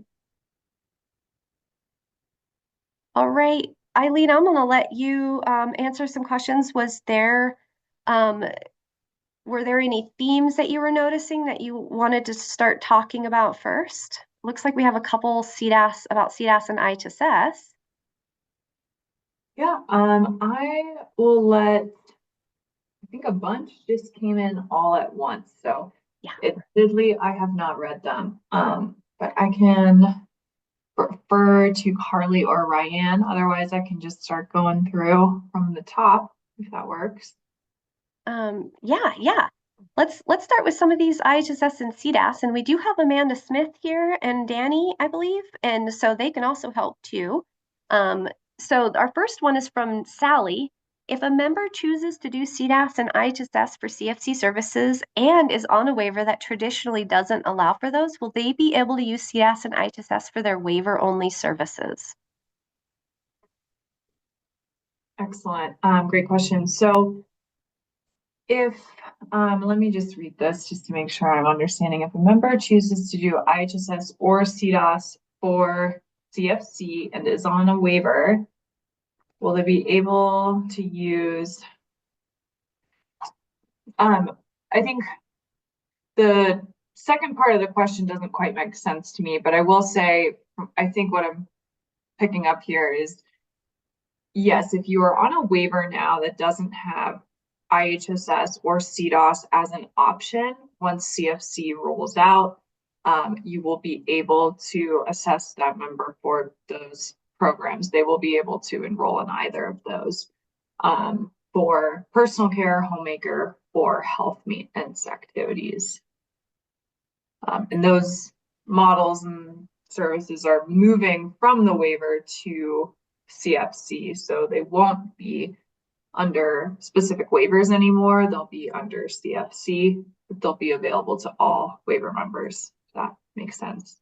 All right, Eileen, I'm going to let you answer some questions. Were there any themes that you were noticing that you wanted to start talking about first? Looks like we have a couple about CDAS and IHSS. Yeah, I will I think a bunch just came in all at once. So yeah, admittedly, I have not read them. But I can refer to Carly or Ryan. Otherwise, I can just start going through from the top if that works. Yeah. Let's start with some of these IHSS and CDAS, and we do have Amanda Smith here and Danny, I believe, and so they can also help too. So our first one is from Sally. If a member chooses to do CDAS and IHSS for CFC services and is on a waiver that traditionally doesn't allow for those, will they be able to use CDAS and IHSS for their waiver-only services? Excellent. Great question. So let me just read this just to make sure I'm understanding. If a member chooses to do IHSS or CDAS for CFC and is on a waiver, will they be able to use, I think the second part of the question doesn't quite make sense to me, but I will say, I think what I'm picking up here is, yes, if you are on a waiver now that doesn't have IHSS or CDOS as an option, once CFC rolls out, you will be able to assess that member for those programs. They will be able to enroll in either of those for personal care, homemaker, or health maintenance activities. And those models and services are moving from the waiver to CFC, so they won't be under specific waivers anymore. They'll be under CFC, but they'll be available to all waiver members. If that makes sense.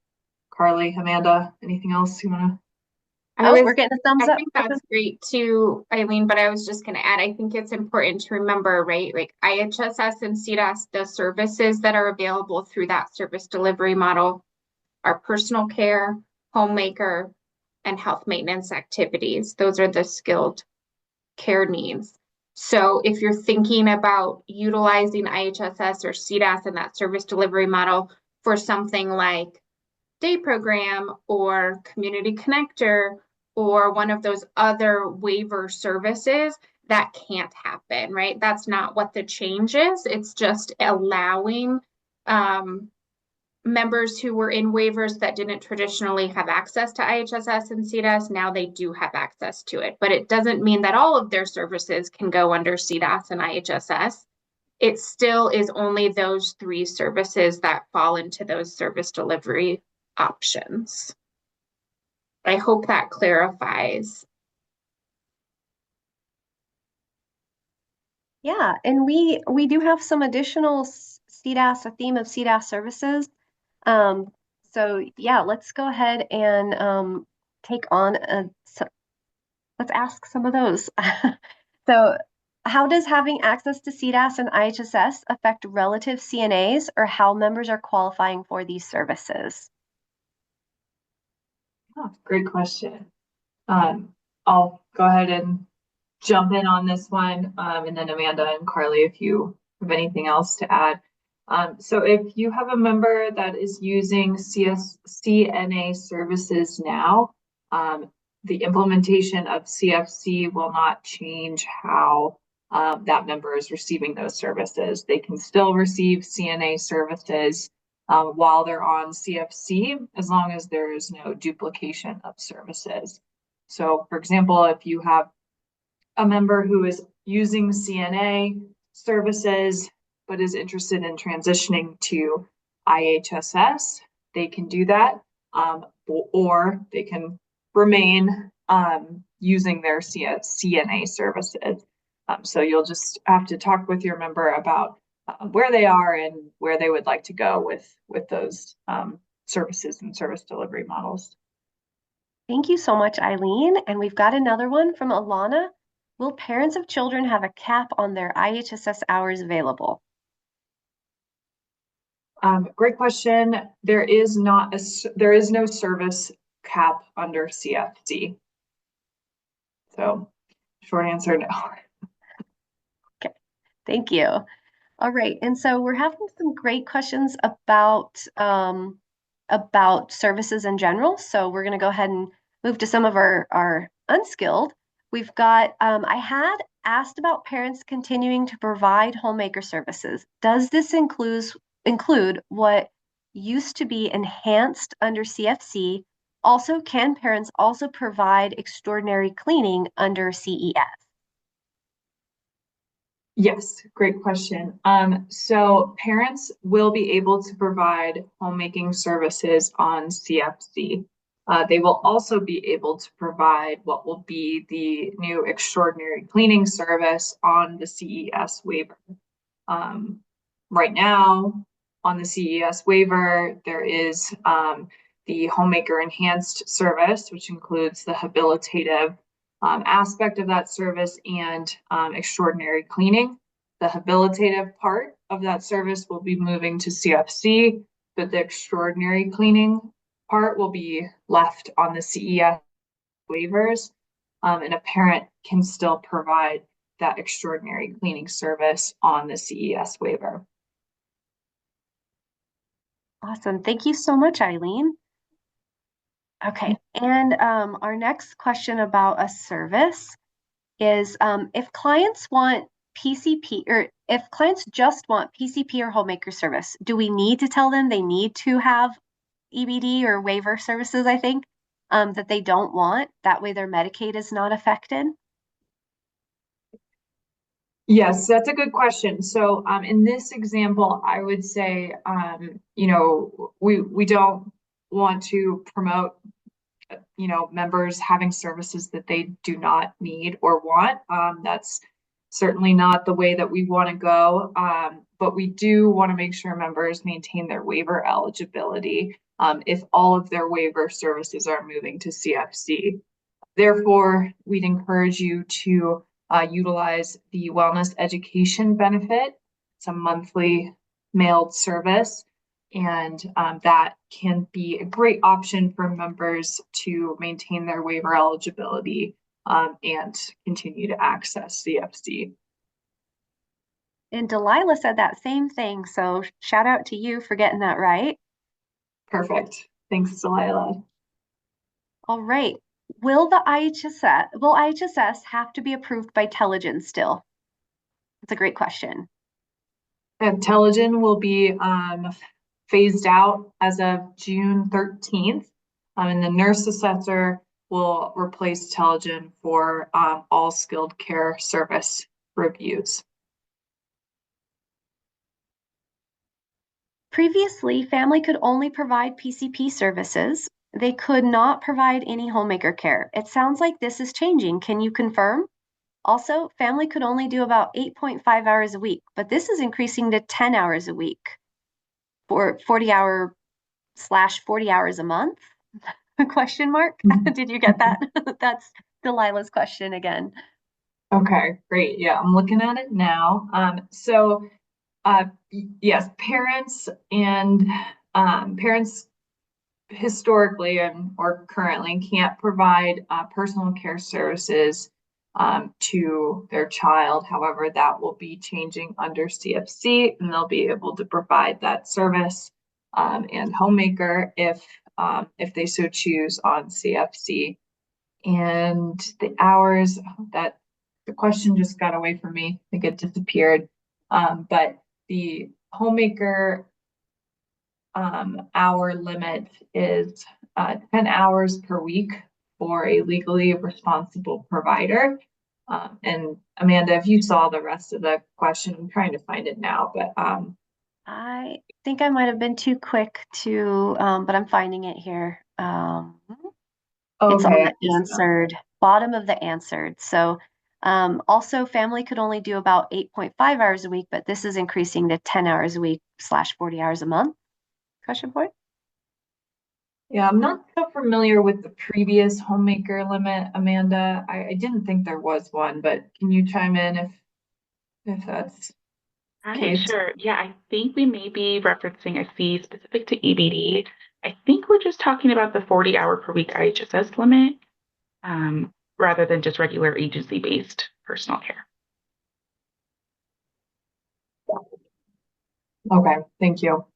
Carly, Amanda, anything else you want to? We're getting a thumbs up. I think that's great too, Eileen, but I was just going to add, I think it's important to remember, right? Like IHSS and CDAS, the services that are available through that service delivery model are personal care, homemaker, and health maintenance activities. Those are the skilled care needs. So if you're thinking about utilizing IHSS or CDAS in that service delivery model for something like day program or community connector or one of those other waiver services, that can't happen, right? That's not what the change is. It's just allowing members who were in waivers that didn't traditionally have access to IHSS and CDAS, now they do have access to it. But it doesn't mean that all of their services can go under CDAS and IHSS. It still is only those 3 services that fall into those service delivery options. I hope that clarifies. Yeah, and we do have some additional CDAS, a theme of CDAS services. So yeah, let's go ahead and take on let's ask some of those. So how does having access to CDAS and IHSS affect relative CNAs or how members are qualifying for these services? Oh, great question. I'll go ahead and jump in on this one, and then Amanda and Carly, if you have anything else to add. So if you have a member that is using CNA services now, the implementation of CFC will not change how that member is receiving those services. They can still receive CNA services while they're on CFC, as long as there is no duplication of services. So, for example, if you have a member who is using CNA services but is interested in transitioning to IHSS, they can do that, or they can remain using their CNA services. So you'll just have to talk with your member about where they are and where they would like to go with those services and service delivery models. Thank you so much, Eileen. And we've got another one from Alana. Will parents of children have a cap on their IHSS hours available? Great question. There is no service cap under CFC. So short answer, no. Okay, thank you. All right, and so we're having some great questions about services in general. So we're going to go ahead and move to some of our unskilled. We've got, I had asked about parents continuing to provide homemaker services. Does this include what used to be enhanced under CFC? Also, can parents also provide extraordinary cleaning under CES? Yes, great question. So parents will be able to provide homemaking services on CFC. They will also be able to provide what will be the new extraordinary cleaning service on the CES waiver. Right now, on the CES waiver, there is the homemaker enhanced service, which includes the habilitative aspect of that service and extraordinary cleaning. The habilitative part of that service will be moving to CFC, but the extraordinary cleaning part will be left on the CES waivers, and a parent can still provide that extraordinary cleaning service on the CES waiver. Awesome. Thank you so much, Eileen. Okay, and our next question about a service is if clients want PCP or if clients just want PCP or homemaker service, do we need to tell them they need to have EBD or waiver services, I think, that they don't want? That way their Medicaid is not affected? Yes, that's a good question. So in this example, I would say, we don't want to promote, members having services that they do not need or want. That's certainly not the way that we want to go. But we do want to make sure members maintain their waiver eligibility if all of their waiver services are moving to CFC. Therefore, we'd encourage you to utilize the wellness education benefit. It's a monthly mailed service, and that can be a great option for members to maintain their waiver eligibility and continue to access CFC. And Delilah said that same thing. So shout out to you for getting that right. Perfect. Thanks, Delilah. All right. Will IHSS have to be approved by Telegen still? That's a great question. Telegen will be phased out as of June 13th. And the nurse assessor will replace Telegen for all skilled care service reviews. Previously, family could only provide PCP services. They could not provide any homemaker care. It sounds like this is changing. Can you confirm? Also, family could only do about 8.5 hours a week, but this is increasing to 10 hours a week for 40 hours a month? Question mark? Did you get that? That's Delilah's question again. Okay, great. Yeah, I'm looking at it now. Yes, parents and parents historically and or currently can't provide personal care services to their child. However, that will be changing under CFC, and they'll be able to provide that service and homemaker if they so choose on CFC. And the hours that the question just got away from me. I think it disappeared. But the homemaker hour limit is 10 hours per week for a legally responsible provider. And Amanda, if you saw the rest of the question, I'm trying to find it now, but I think I might have been too quick to, but I'm finding it here. It's on okay. the answered, bottom of the answered. So also family could only do about 8.5 hours a week, but this is increasing to 10 hours a week / 40 hours a month. Question point? Yeah, I'm not so familiar with the previous homemaker limit, Amanda. I didn't think there was one, but can you chime in if that's the Hi, case? sure. Yeah, I think we may be referencing a fee specific to EBD. I think we're just talking about the 40-hour per week IHSS limit, rather than just regular agency-based personal care. Okay, thank you.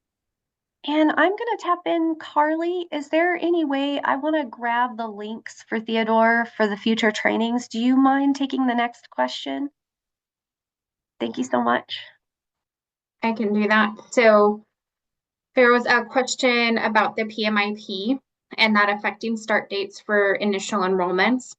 And I'm going to tap in Carly. Is there any way I want to grab the links for Theodore for the future trainings? Do you mind taking the next question? Thank you so much. I can do that. So there was a question about the PMIP and that affecting start dates for initial enrollments.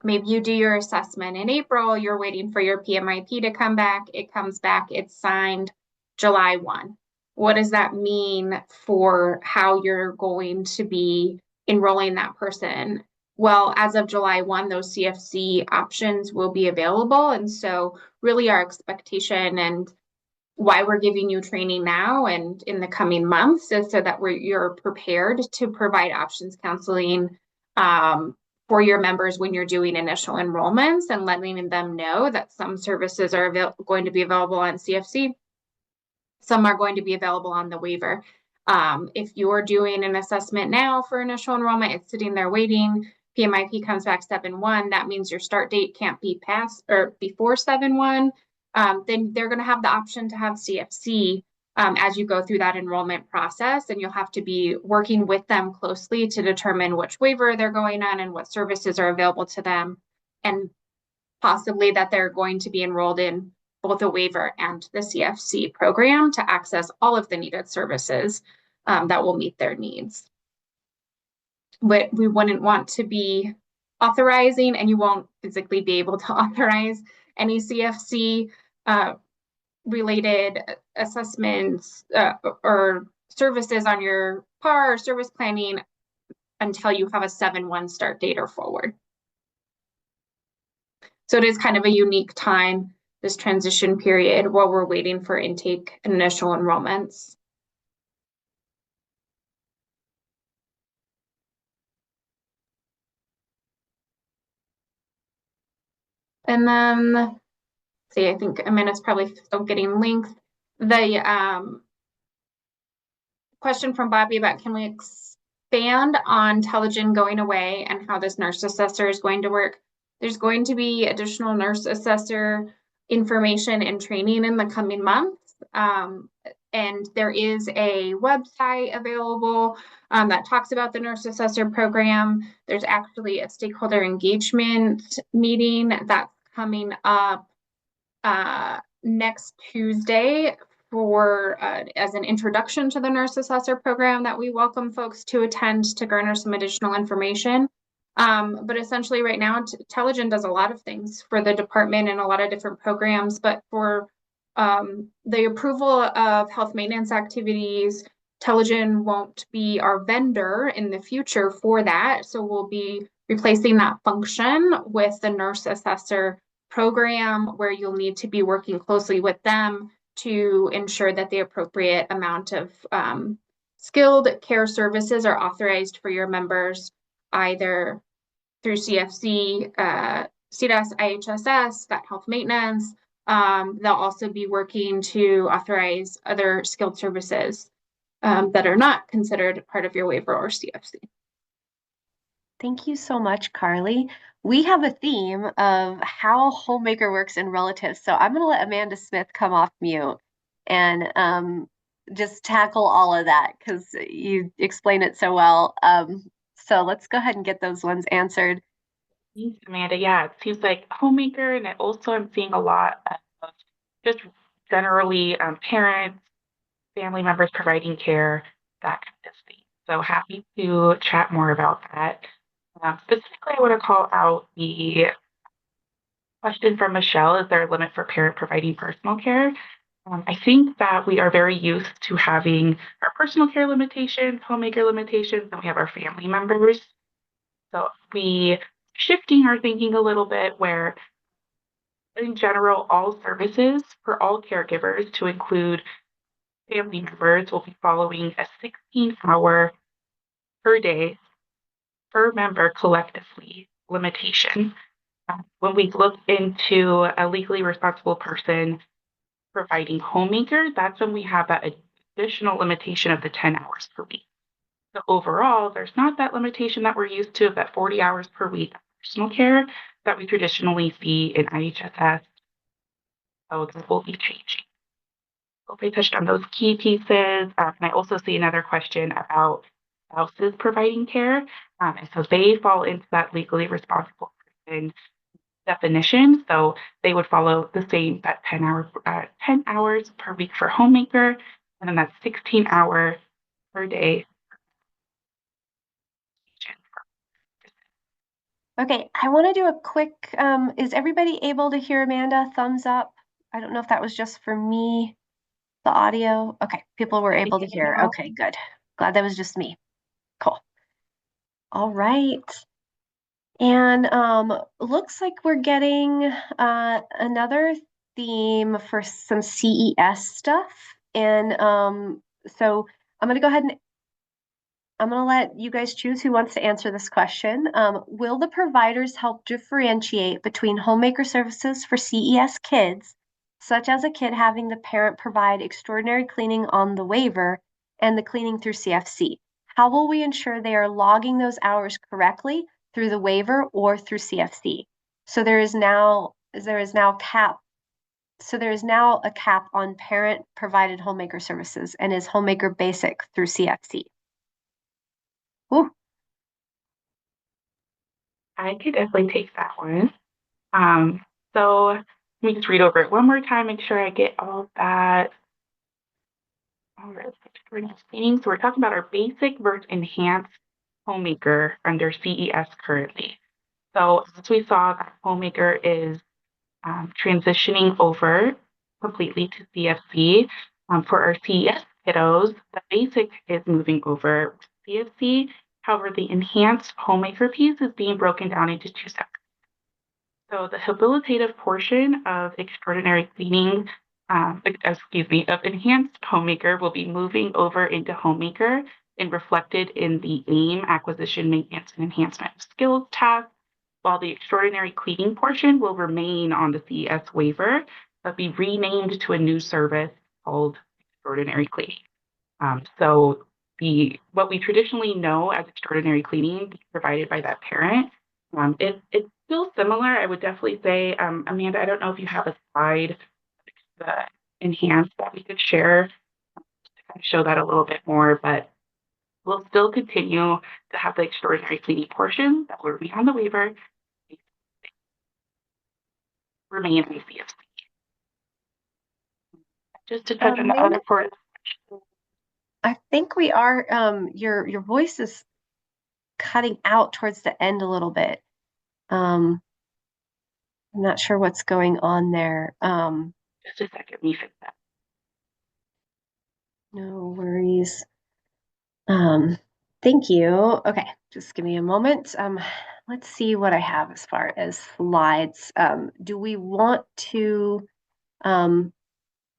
Maybe you do your assessment in April, you're waiting for your PMIP to come back. It comes back, it's signed July 1. What does that mean for how you're going to be enrolling that person? Well, as of July 1, those CFC options will be available. And so really our expectation and why we're giving you training now and in the coming months is so that you're prepared to provide options counseling for your members when you're doing initial enrollments and letting them know that some services are going to be available on CFC. Some are going to be available on the waiver. If you're doing an assessment now for initial enrollment, it's sitting there waiting, PMIP comes back 7/1, that means your start date can't be past or before 7/1. Then they're going to have the option to have CFC as you go through that enrollment process, and you'll have to be working with them closely to determine which waiver they're going on and what services are available to them, and possibly that they're going to be enrolled in both a waiver and the CFC program to access all of the needed services that will meet their needs. But we wouldn't want to be authorizing, and you won't physically be able to authorize any CFC related assessments or services on your PAR or service planning until you have a 7/1 start date or forward. So it is kind of a unique time, this transition period, while we're waiting for intake and initial enrollments. And then, see, I think Amanda's probably still getting links. The question from Bobby about can we expand on Telegen going away and how this nurse assessor is going to work. There's going to be additional nurse assessor information and training in the coming months. And there is a website available that talks about the nurse assessor program. There's actually a stakeholder engagement meeting that's coming up next Tuesday for as an introduction to the nurse assessor program that we welcome folks to attend to garner some additional information. But essentially right now, Telegen does a lot of things for the department and a lot of different programs, but for the approval of health maintenance activities, Telegen won't be our vendor in the future for that. So we'll be replacing that function with the nurse assessor program, where you'll need to be working closely with them to ensure that the appropriate amount of skilled care services are authorized for your members, either through CFC, CDAS, IHSS, that health maintenance. They'll also be working to authorize other skilled services that are not considered part of your waiver or CFC. Thank you so much, Carly. We have a theme of how homemaker works in relatives. So I'm going to let Amanda Smith come off mute and just tackle all of that because you explain it so well. So let's go ahead and get those ones answered. Thanks, Amanda. Yeah, it seems like homemaker, and also I'm seeing a lot of just generally parents, family members providing care, that kind of thing. So happy to chat more about that. Specifically, I want to call out the question from Michelle: is there a limit for parent providing personal care? I think that we are very used to having our personal care limitations, homemaker limitations, and we have our family members. So we shifting our thinking a little bit where in general, all services for all caregivers to include family members will be following a 16-hour per day per member collectively limitation. When we look into a legally responsible person providing homemaker, that's when we have that additional limitation of the 10 hours per week. So overall, there's not that limitation that we're used to of that 40 hours per week of personal care that we traditionally see in IHSS. So this will be changing. Hope I touched on those key pieces. And I also see another question about spouses providing care. And so they fall into that legally responsible person definition. So they would follow the same, that 10 hours per week for homemaker, and then that 16-hour per day. Okay, I want to do a quick, is everybody able to hear Amanda? Thumbs up. I don't know if that was just for me, the audio. Okay, people were able to hear. Okay, good. Glad that was just me. Cool. All right. And looks like we're getting another theme for some CES stuff. And so I'm going to go ahead and I'm going to let you guys choose who wants to answer this question. Will the providers help differentiate between homemaker services for CES kids, such as a kid having the parent provide extraordinary cleaning on the waiver and the cleaning through CFC? How will we ensure they are logging those hours correctly through the waiver or through CFC? So there is now a cap on parent provided homemaker services, and is homemaker basic through CFC? Ooh. I could definitely take that one. So let me just read over it one more time, make sure I get all of that. All right, so we're talking about our basic versus enhanced homemaker under CES currently. So as we saw, that homemaker is transitioning over completely to CFC. For our CES kiddos, the basic is moving over to CFC. However, the enhanced homemaker piece is being broken down into two sections. So the habilitative portion of extraordinary cleaning, of enhanced homemaker will be moving over into homemaker and reflected in the AIM acquisition, maintenance, and enhancement of skills task, while the extraordinary cleaning portion will remain on the CES waiver, but be renamed to a new service called extraordinary cleaning. So what we traditionally know as extraordinary cleaning provided by that parent It's still similar. I would definitely say, Amanda, I don't know if you have a slide, the enhanced that we could share to kind of show that a little bit more, but we'll still continue to have the extraordinary cleaning portion that will be on the waiver remain in CFC. Just to touch on the Maybe other part. I think we are, your voice is cutting out towards the end a little bit. I'm not sure what's going on there. Just a second, let me fix that. No worries. Thank you. Okay, just give me a moment. Let's see what I have as far as slides. Do we want to,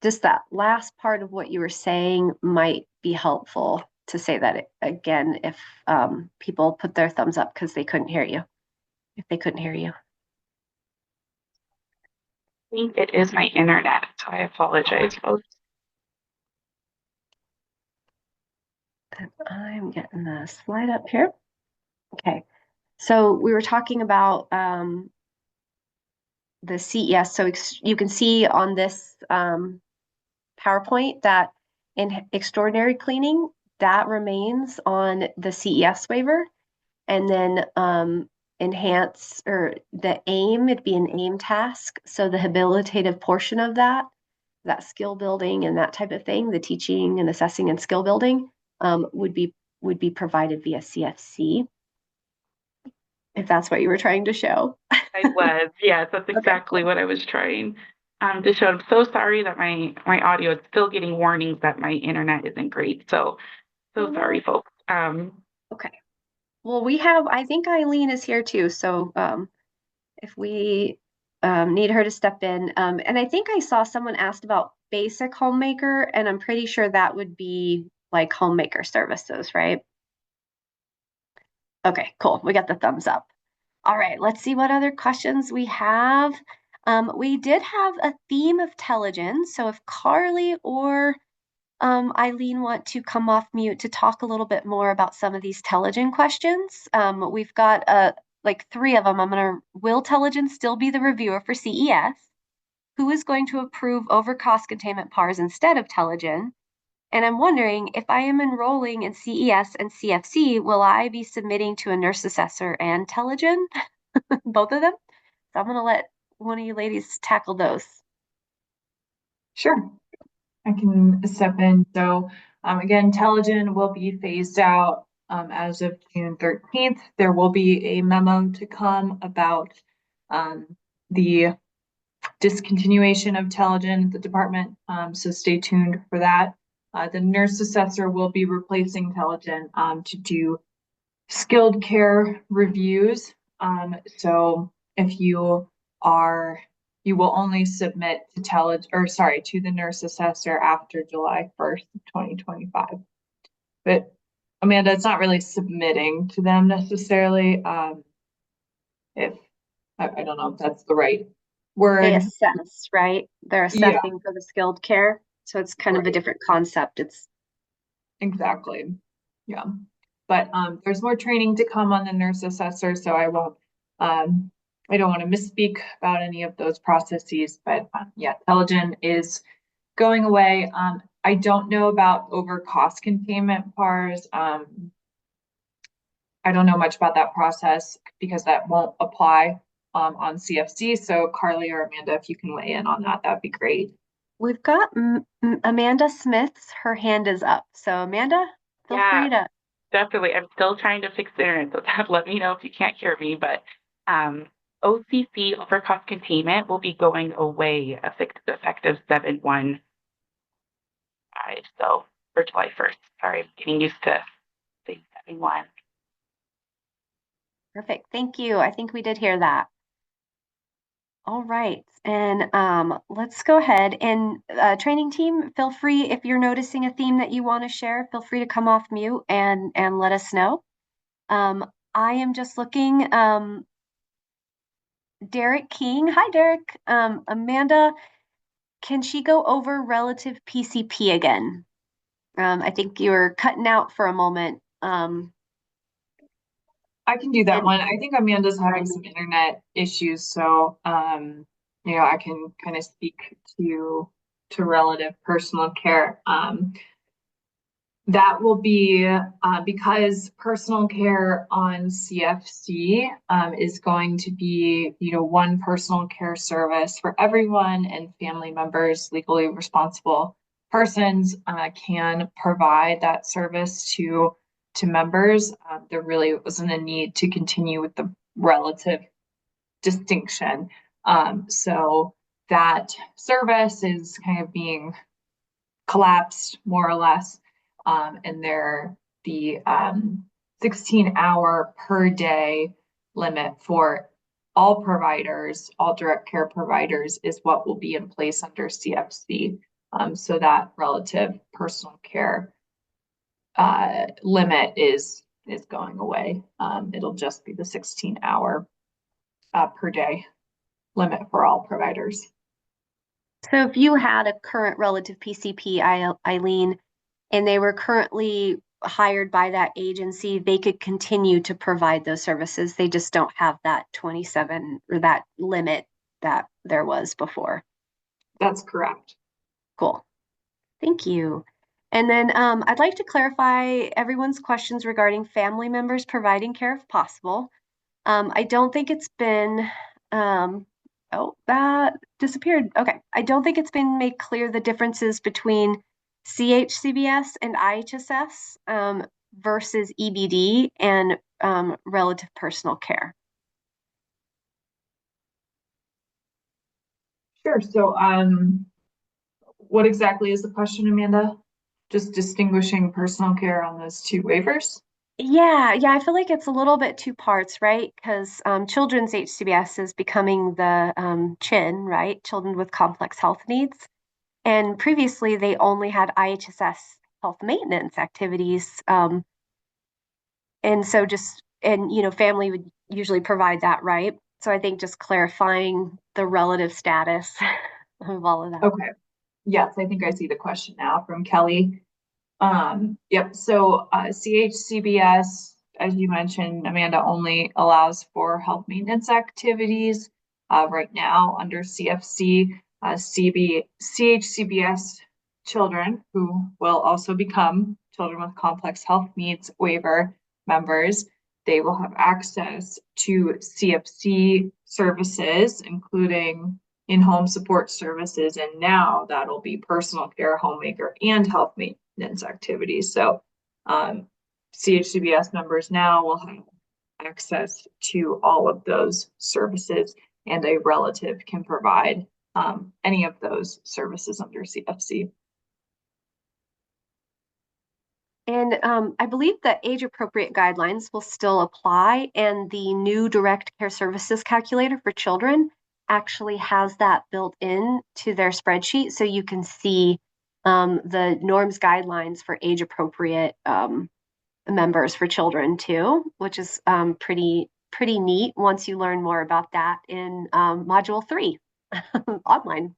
just that last part of what you were saying might be helpful to say that again if people put their thumbs up because they couldn't hear you, if they couldn't hear you. I think it is my internet, so I apologize, folks. I'm getting the slide up here. Okay, so we were talking about the CES. So you can see on this PowerPoint that in extraordinary cleaning, that remains on the CES waiver. And then enhance, or the AIM, it'd be an AIM task. So the habilitative portion of that skill building and that type of thing, the teaching and assessing and skill building would be provided via CFC, if that's what you were trying to show. I was, yes, that's exactly what I was trying to show. I'm so sorry that my audio is still getting warnings that my internet isn't great. So sorry, folks. Okay. Well, I think Eileen is here too. So if we need her to step in. And I think I saw someone asked about basic homemaker, and I'm pretty sure that would be like homemaker services, right? Okay, cool. We got the thumbs up. All right, let's see what other questions we have. We did have a theme of telogen. So if Carly or Eileen want to come off mute to talk a little bit more about some of these telogen questions. We've got like 3 of them. Will telogen still be the reviewer for CES? Who is going to approve over cost containment PARs instead of telogen? And I'm wondering, if I am enrolling in CES and CFC, will I be submitting to a nurse assessor and telogen? Both of them? So I'm going to let one of you ladies tackle those. Sure, I can step in. So again, telogen will be phased out as of June 13th. There will be a memo to come about the discontinuation of telogen at the department. So stay tuned for that. The nurse assessor will be replacing telogen to do skilled care reviews. So if you will only submit to to the nurse assessor after July 1st, 2025. But Amanda, it's not really submitting to them necessarily. If I don't know if that's the right word. They assess, right? They're Yeah, assessing for the skilled care. So it's kind of a right. different concept. It's Exactly. Yeah. But there's more training to come on the nurse assessor, so I don't want to misspeak about any of those processes, but yeah, telogen is going away. I don't know about over cost containment PARs. I don't know much about that process because that won't apply on CFC. So Carly or Amanda, if you can weigh in on that, that'd be great. We've got Amanda Smith's, her hand is up. So Amanda, feel Yeah, free to. definitely. I'm still trying to fix the internet, so let me know if you can't hear me. But OCC, over cost containment, will be going away effective 7/1. So for July 1st. Sorry, I'm getting used to saying 7/1. Perfect. Thank you. I think we did hear that. All right. And let's go ahead and training team, feel free if you're noticing a theme that you want to share, feel free to come off mute and let us know. I am just looking, Derek King. Hi, Derek. Amanda, can she go over relative PCP again? I think you were cutting out for a moment. I can do that And- one. I think Amanda's having some internet issues, so I can kind of speak to relative personal care. That will be because personal care on CFC is going to be, one personal care service for everyone, and family members, legally responsible persons, can provide that service to members. There really wasn't a need to continue with the relative distinction. So that service is kind of being collapsed more or less, and the 16-hour per day limit for all providers, all direct care providers, is what will be in place under CFC. So that relative personal care limit is going away. It'll just be the 16-hour per day limit for all providers. So if you had a current relative PCP, Eileen, and they were currently hired by that agency, they could continue to provide those services. They just don't have that 27 or that limit that there was before. That's correct. Cool. Thank you. And then I'd like to clarify everyone's questions regarding family members providing care if possible. I don't think it's been, oh, that disappeared. Okay. I don't think it's been made clear the differences between CHCBS and IHSS versus EBD and relative personal care. Sure. So, what exactly is the question, Amanda? Just distinguishing personal care on those two waivers? Yeah, I feel like it's a little bit two parts, right? Because children's HCBS is becoming the CHIN, right? Children with complex health needs. And previously, they only had IHSS health maintenance activities. And so family would usually provide that, right? So I think just clarifying the relative status of all of that. Okay. Yes, I think I see the question now from Kelly. Yep. So CHCBS, as you mentioned, Amanda, only allows for health maintenance activities. Right now under CFC, CHCBS children who will also become children with complex health needs waiver members, they will have access to CFC services, including in-home support services, and now that'll be personal care, homemaker, and health maintenance activities. So CHCBS members now will have access to all of those services, and a relative can provide any of those services under CFC. And I believe that age-appropriate guidelines will still apply, and the new direct care services calculator for children actually has that built in to their spreadsheet, so you can see the norms guidelines for age-appropriate members for children too, which is pretty neat once you learn more about that in Module 3 online.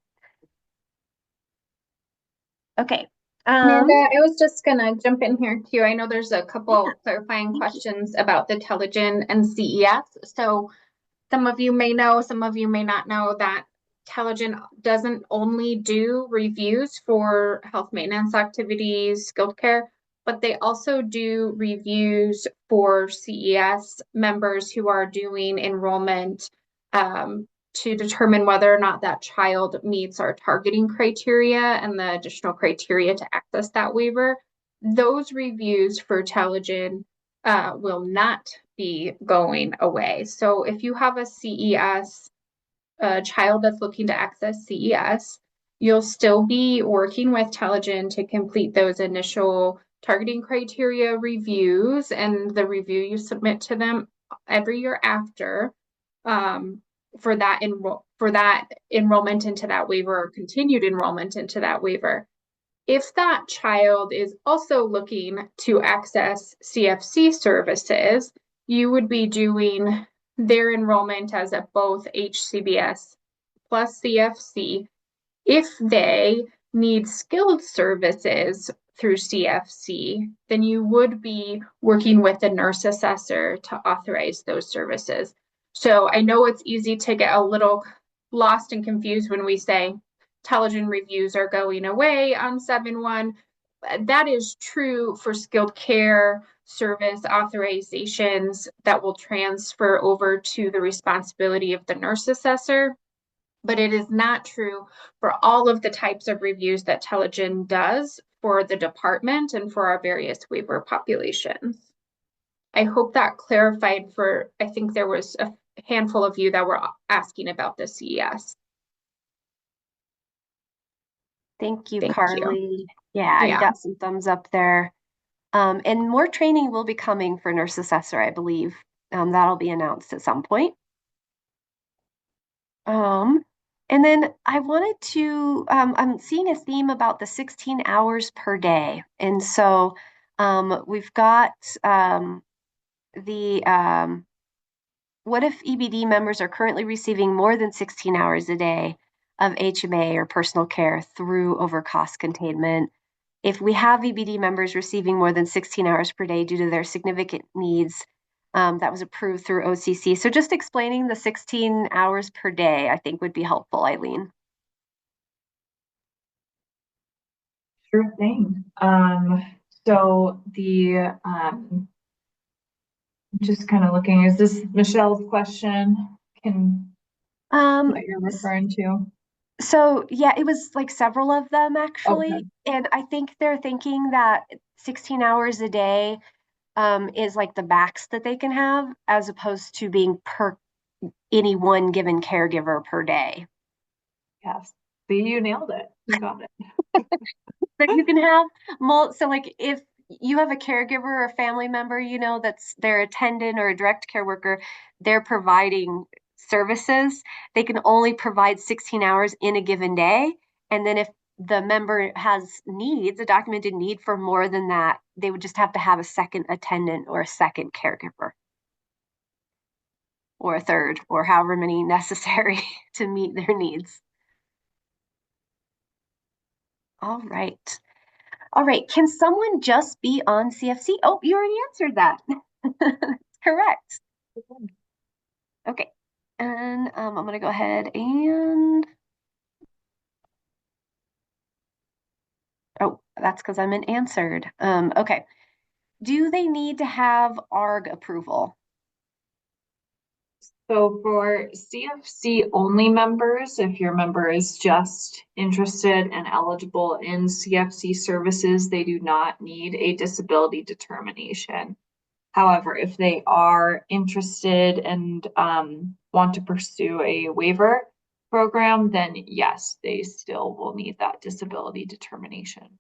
Okay. Amanda, I was just gonna jump in here too. I know there's a couple clarifying questions about the Telegen and CES. So some of you may know, some of you may not know that Telegen doesn't only do reviews for health maintenance activities, skilled care, but they also do reviews for CES members who are doing enrollment to determine whether or not that child meets our targeting criteria and the additional criteria to access that waiver. Those reviews for Telegen will not be going away. So if you have a CES child that's looking to access CES, you'll still be working with Telegen to complete those initial targeting criteria reviews and the review you submit to them every year after for that enrollment into that waiver or continued enrollment into that waiver. If that child is also looking to access CFC services, you would be doing their enrollment as a both HCBS plus CFC. If they need skilled services through CFC, then you would be working with the nurse assessor to authorize those services. So I know it's easy to get a little lost and confused when we say television reviews are going away on 7-1. That is true for skilled care service authorizations that will transfer over to the responsibility of the nurse assessor. But it is not true for all of the types of reviews that Telegen does for the department and for our various waiver populations. I hope that clarified I think there was a handful of you that were asking about the CES. Thank you, Thank Carly. you. Yeah, you Yeah. got some thumbs up there. And more training will be coming for nurse assessor, I believe. That'll be announced at some point. And then I wanted to, I'm seeing a theme about the 16 hours per day. And so we've got what if EBD members are currently receiving more than 16 hours a day of HMA or personal care through over cost containment? If we have EBD members receiving more than 16 hours per day due to their significant needs, that was approved through OCC. So just explaining the 16 hours per day, I think would be helpful, Eileen. Sure thing. So just kind of looking, is this Michelle's question? What you're referring to? So yeah, it was like several of them actually. Okay. And I think they're thinking that 16 hours a day is like the max that they can have, as opposed to being per any one given caregiver per day. Yes. See, you nailed it. You got it. But you can have so like if you have a caregiver or a family member, that's their attendant or a direct care worker, they're providing services. They can only provide 16 hours in a given day. And then if the member has needs, a documented need for more than that, they would just have to have a second attendant or a second caregiver or a third or however many necessary to meet their needs. All right. All right. Can someone just be on CFC? Oh, you already answered that. Correct. Okay. And I'm going to go ahead and. Oh, that's because I'm in answered. Okay. Do they need to have ARG approval? So for CFC only members, if your member is just interested and eligible in CFC services, they do not need a disability determination. However, if they are interested and want to pursue a waiver program, then yes, they still will need that disability determination.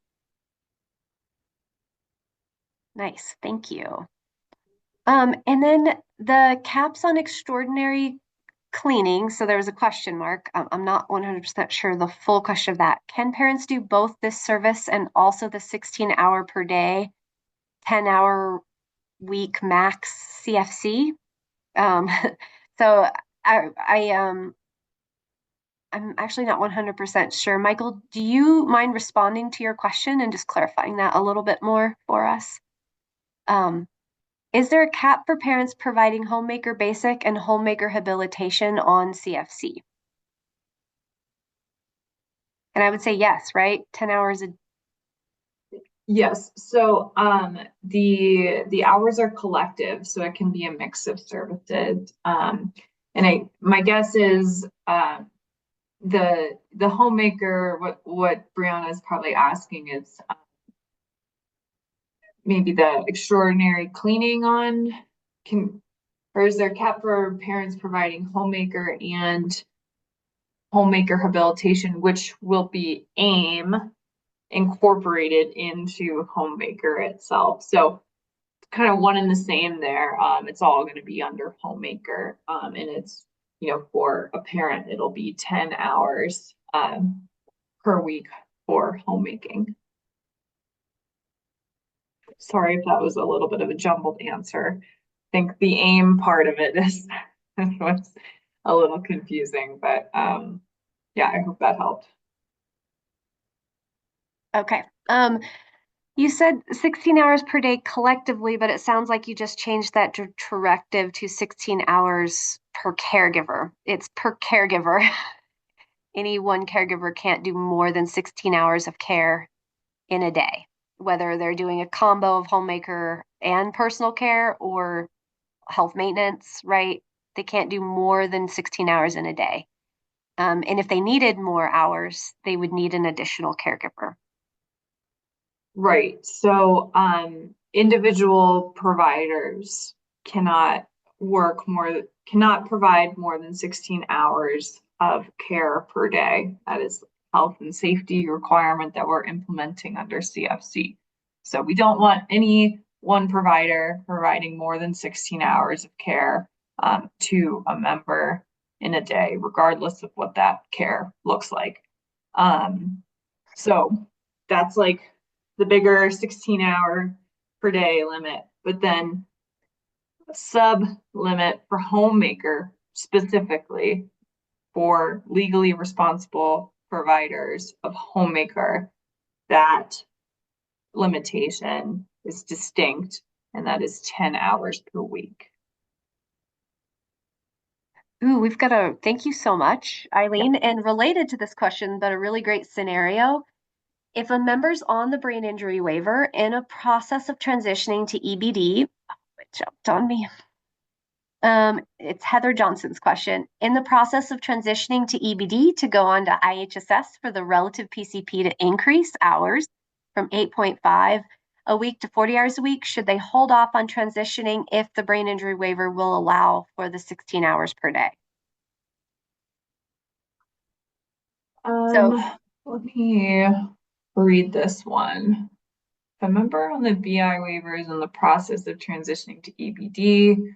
Nice. Thank you. And then the caps on extraordinary cleaning. So there was a question mark. I'm not 100% sure the full question of that. Can parents do both this service and also the 16-hour per day, 10-hour week max CFC? So I'm actually not 100% sure. Michael, do you mind responding to your question and just clarifying that a little bit more for us? Is there a cap for parents providing homemaker basic and homemaker habilitation on CFC? And I would say yes, right? 10 hours a Yes, so the hours are collective, so it can be a mix of services. And my guess is the homemaker, what Brianna is probably asking is maybe the extraordinary cleaning or is there a cap for parents providing homemaker and homemaker habilitation, which will be AIM incorporated into homemaker itself. So kind of one and the same there. It's all going to be under homemaker. And it's, for a parent, it'll be 10 hours per week for homemaking. Sorry if that was a little bit of a jumbled answer. I think the AIM part of it is what's a little confusing, but yeah, I hope that helped. Okay. You said 16 hours per day collectively, but it sounds like you just changed that directive to 16 hours per caregiver. It's per caregiver. Any one caregiver can't do more than 16 hours of care in a day, whether they're doing a combo of homemaker and personal care or health maintenance, right? They can't do more than 16 hours in a day. And if they needed more hours, they would need an additional caregiver. Right. So, individual providers cannot cannot provide more than 16 hours of care per day. That is health and safety requirement that we're implementing under CFC. So we don't want any one provider providing more than 16 hours of care to a member in a day, regardless of what that care looks like. So that's like the bigger 16-hour per day limit, but then a sub limit for homemaker specifically for legally responsible providers of homemaker. That limitation is distinct, and that is 10 hours per week. Ooh, thank you so much, Eileen. And related to this question, but a really great scenario. If a member's on the brain injury waiver in a process of transitioning to EBD, it jumped on me. It's Heather Johnson's question. In the process of transitioning to EBD to go on to IHSS for the relative PCP to increase hours from 8.5 a week to 40 hours a week, should they hold off on transitioning if the brain injury waiver will allow for the 16 hours per day? Let me read this one. If a member on the BI waiver is in the process of transitioning to EBD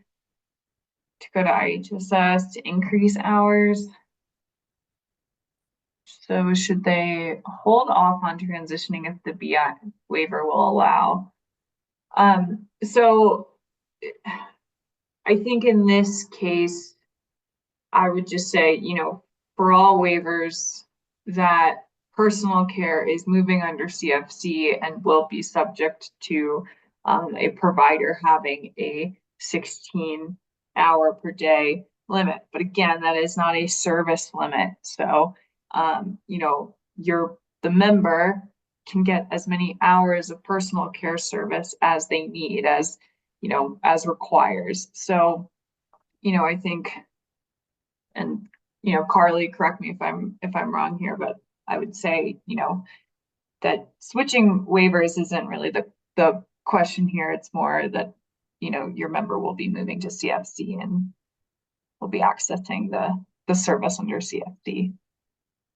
to go to IHSS to increase hours, so should they hold off on transitioning if the BI waiver will allow? So I think in this case, I would just say, for all waivers, that personal care is moving under CFC and will be subject to a provider having a 16-hour per day limit. But again, that is not a service limit. So, the member can get as many hours of personal care service as they need, as requires. So, I think, and Carly, correct me if I'm wrong here, but I would say, that switching waivers isn't really the question here. It's more that, your member will be moving to CFC and will be accessing the service under CFC.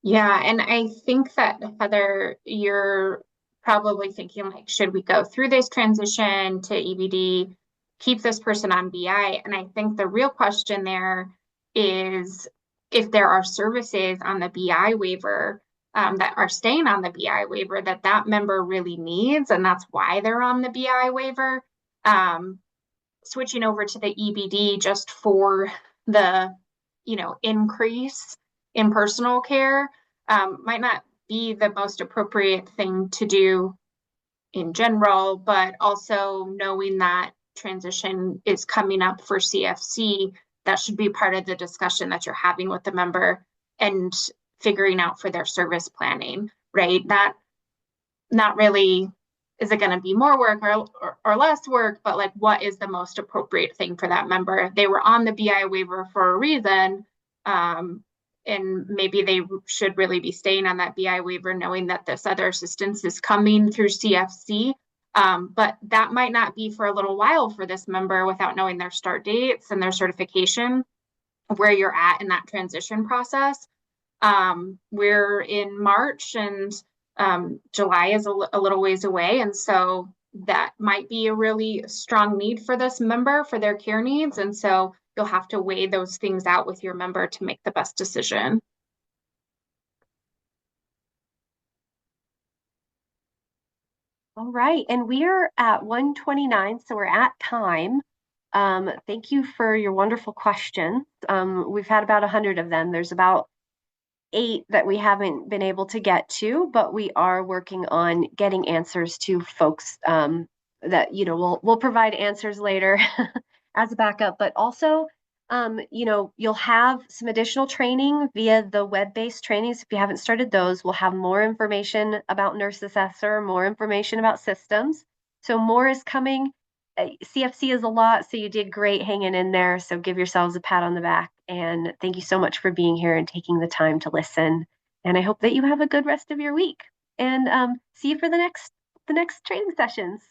Yeah, and I think that, Heather, you're probably thinking, like, should we go through this transition to EBD, keep this person on BI? And I think the real question there is if there are services on the BI waiver that are staying on the BI waiver that member really needs, and that's why they're on the BI waiver. Switching over to the EBD just for the, increase in personal care might not be the most appropriate thing to do in general, but also knowing that transition is coming up for CFC, that should be part of the discussion that you're having with the member and figuring out for their service planning, right? That not really, is it going to be more work or less work, but like, what is the most appropriate thing for that member? They were on the BI waiver for a reason, and maybe they should really be staying on that BI waiver, knowing that this other assistance is coming through CFC. But that might not be for a little while for this member without knowing their start dates and their certification, where you're at in that transition process. We're in March, and July is a little ways away. And so that might be a really strong need for this member for their care needs. And so you'll have to weigh those things out with your member to make the best decision. All right, and we're at 1:29, so we're at time. Thank you for your wonderful questions. We've had about 100 of them. There's about 8 that we haven't been able to get to, but we are working on getting answers to folks that, you know, we'll provide answers later as a backup, but also, you know, you'll have some additional training via the web-based trainings. If you haven't started those, we'll have more information about Nurse Assessor, more information about systems. So more is coming. CFC is a lot, so you did great hanging in there. So give yourselves a pat on the back. And thank you so much for being here and taking the time to listen. And I hope that you have a good rest of your week. And see you for the next training sessions.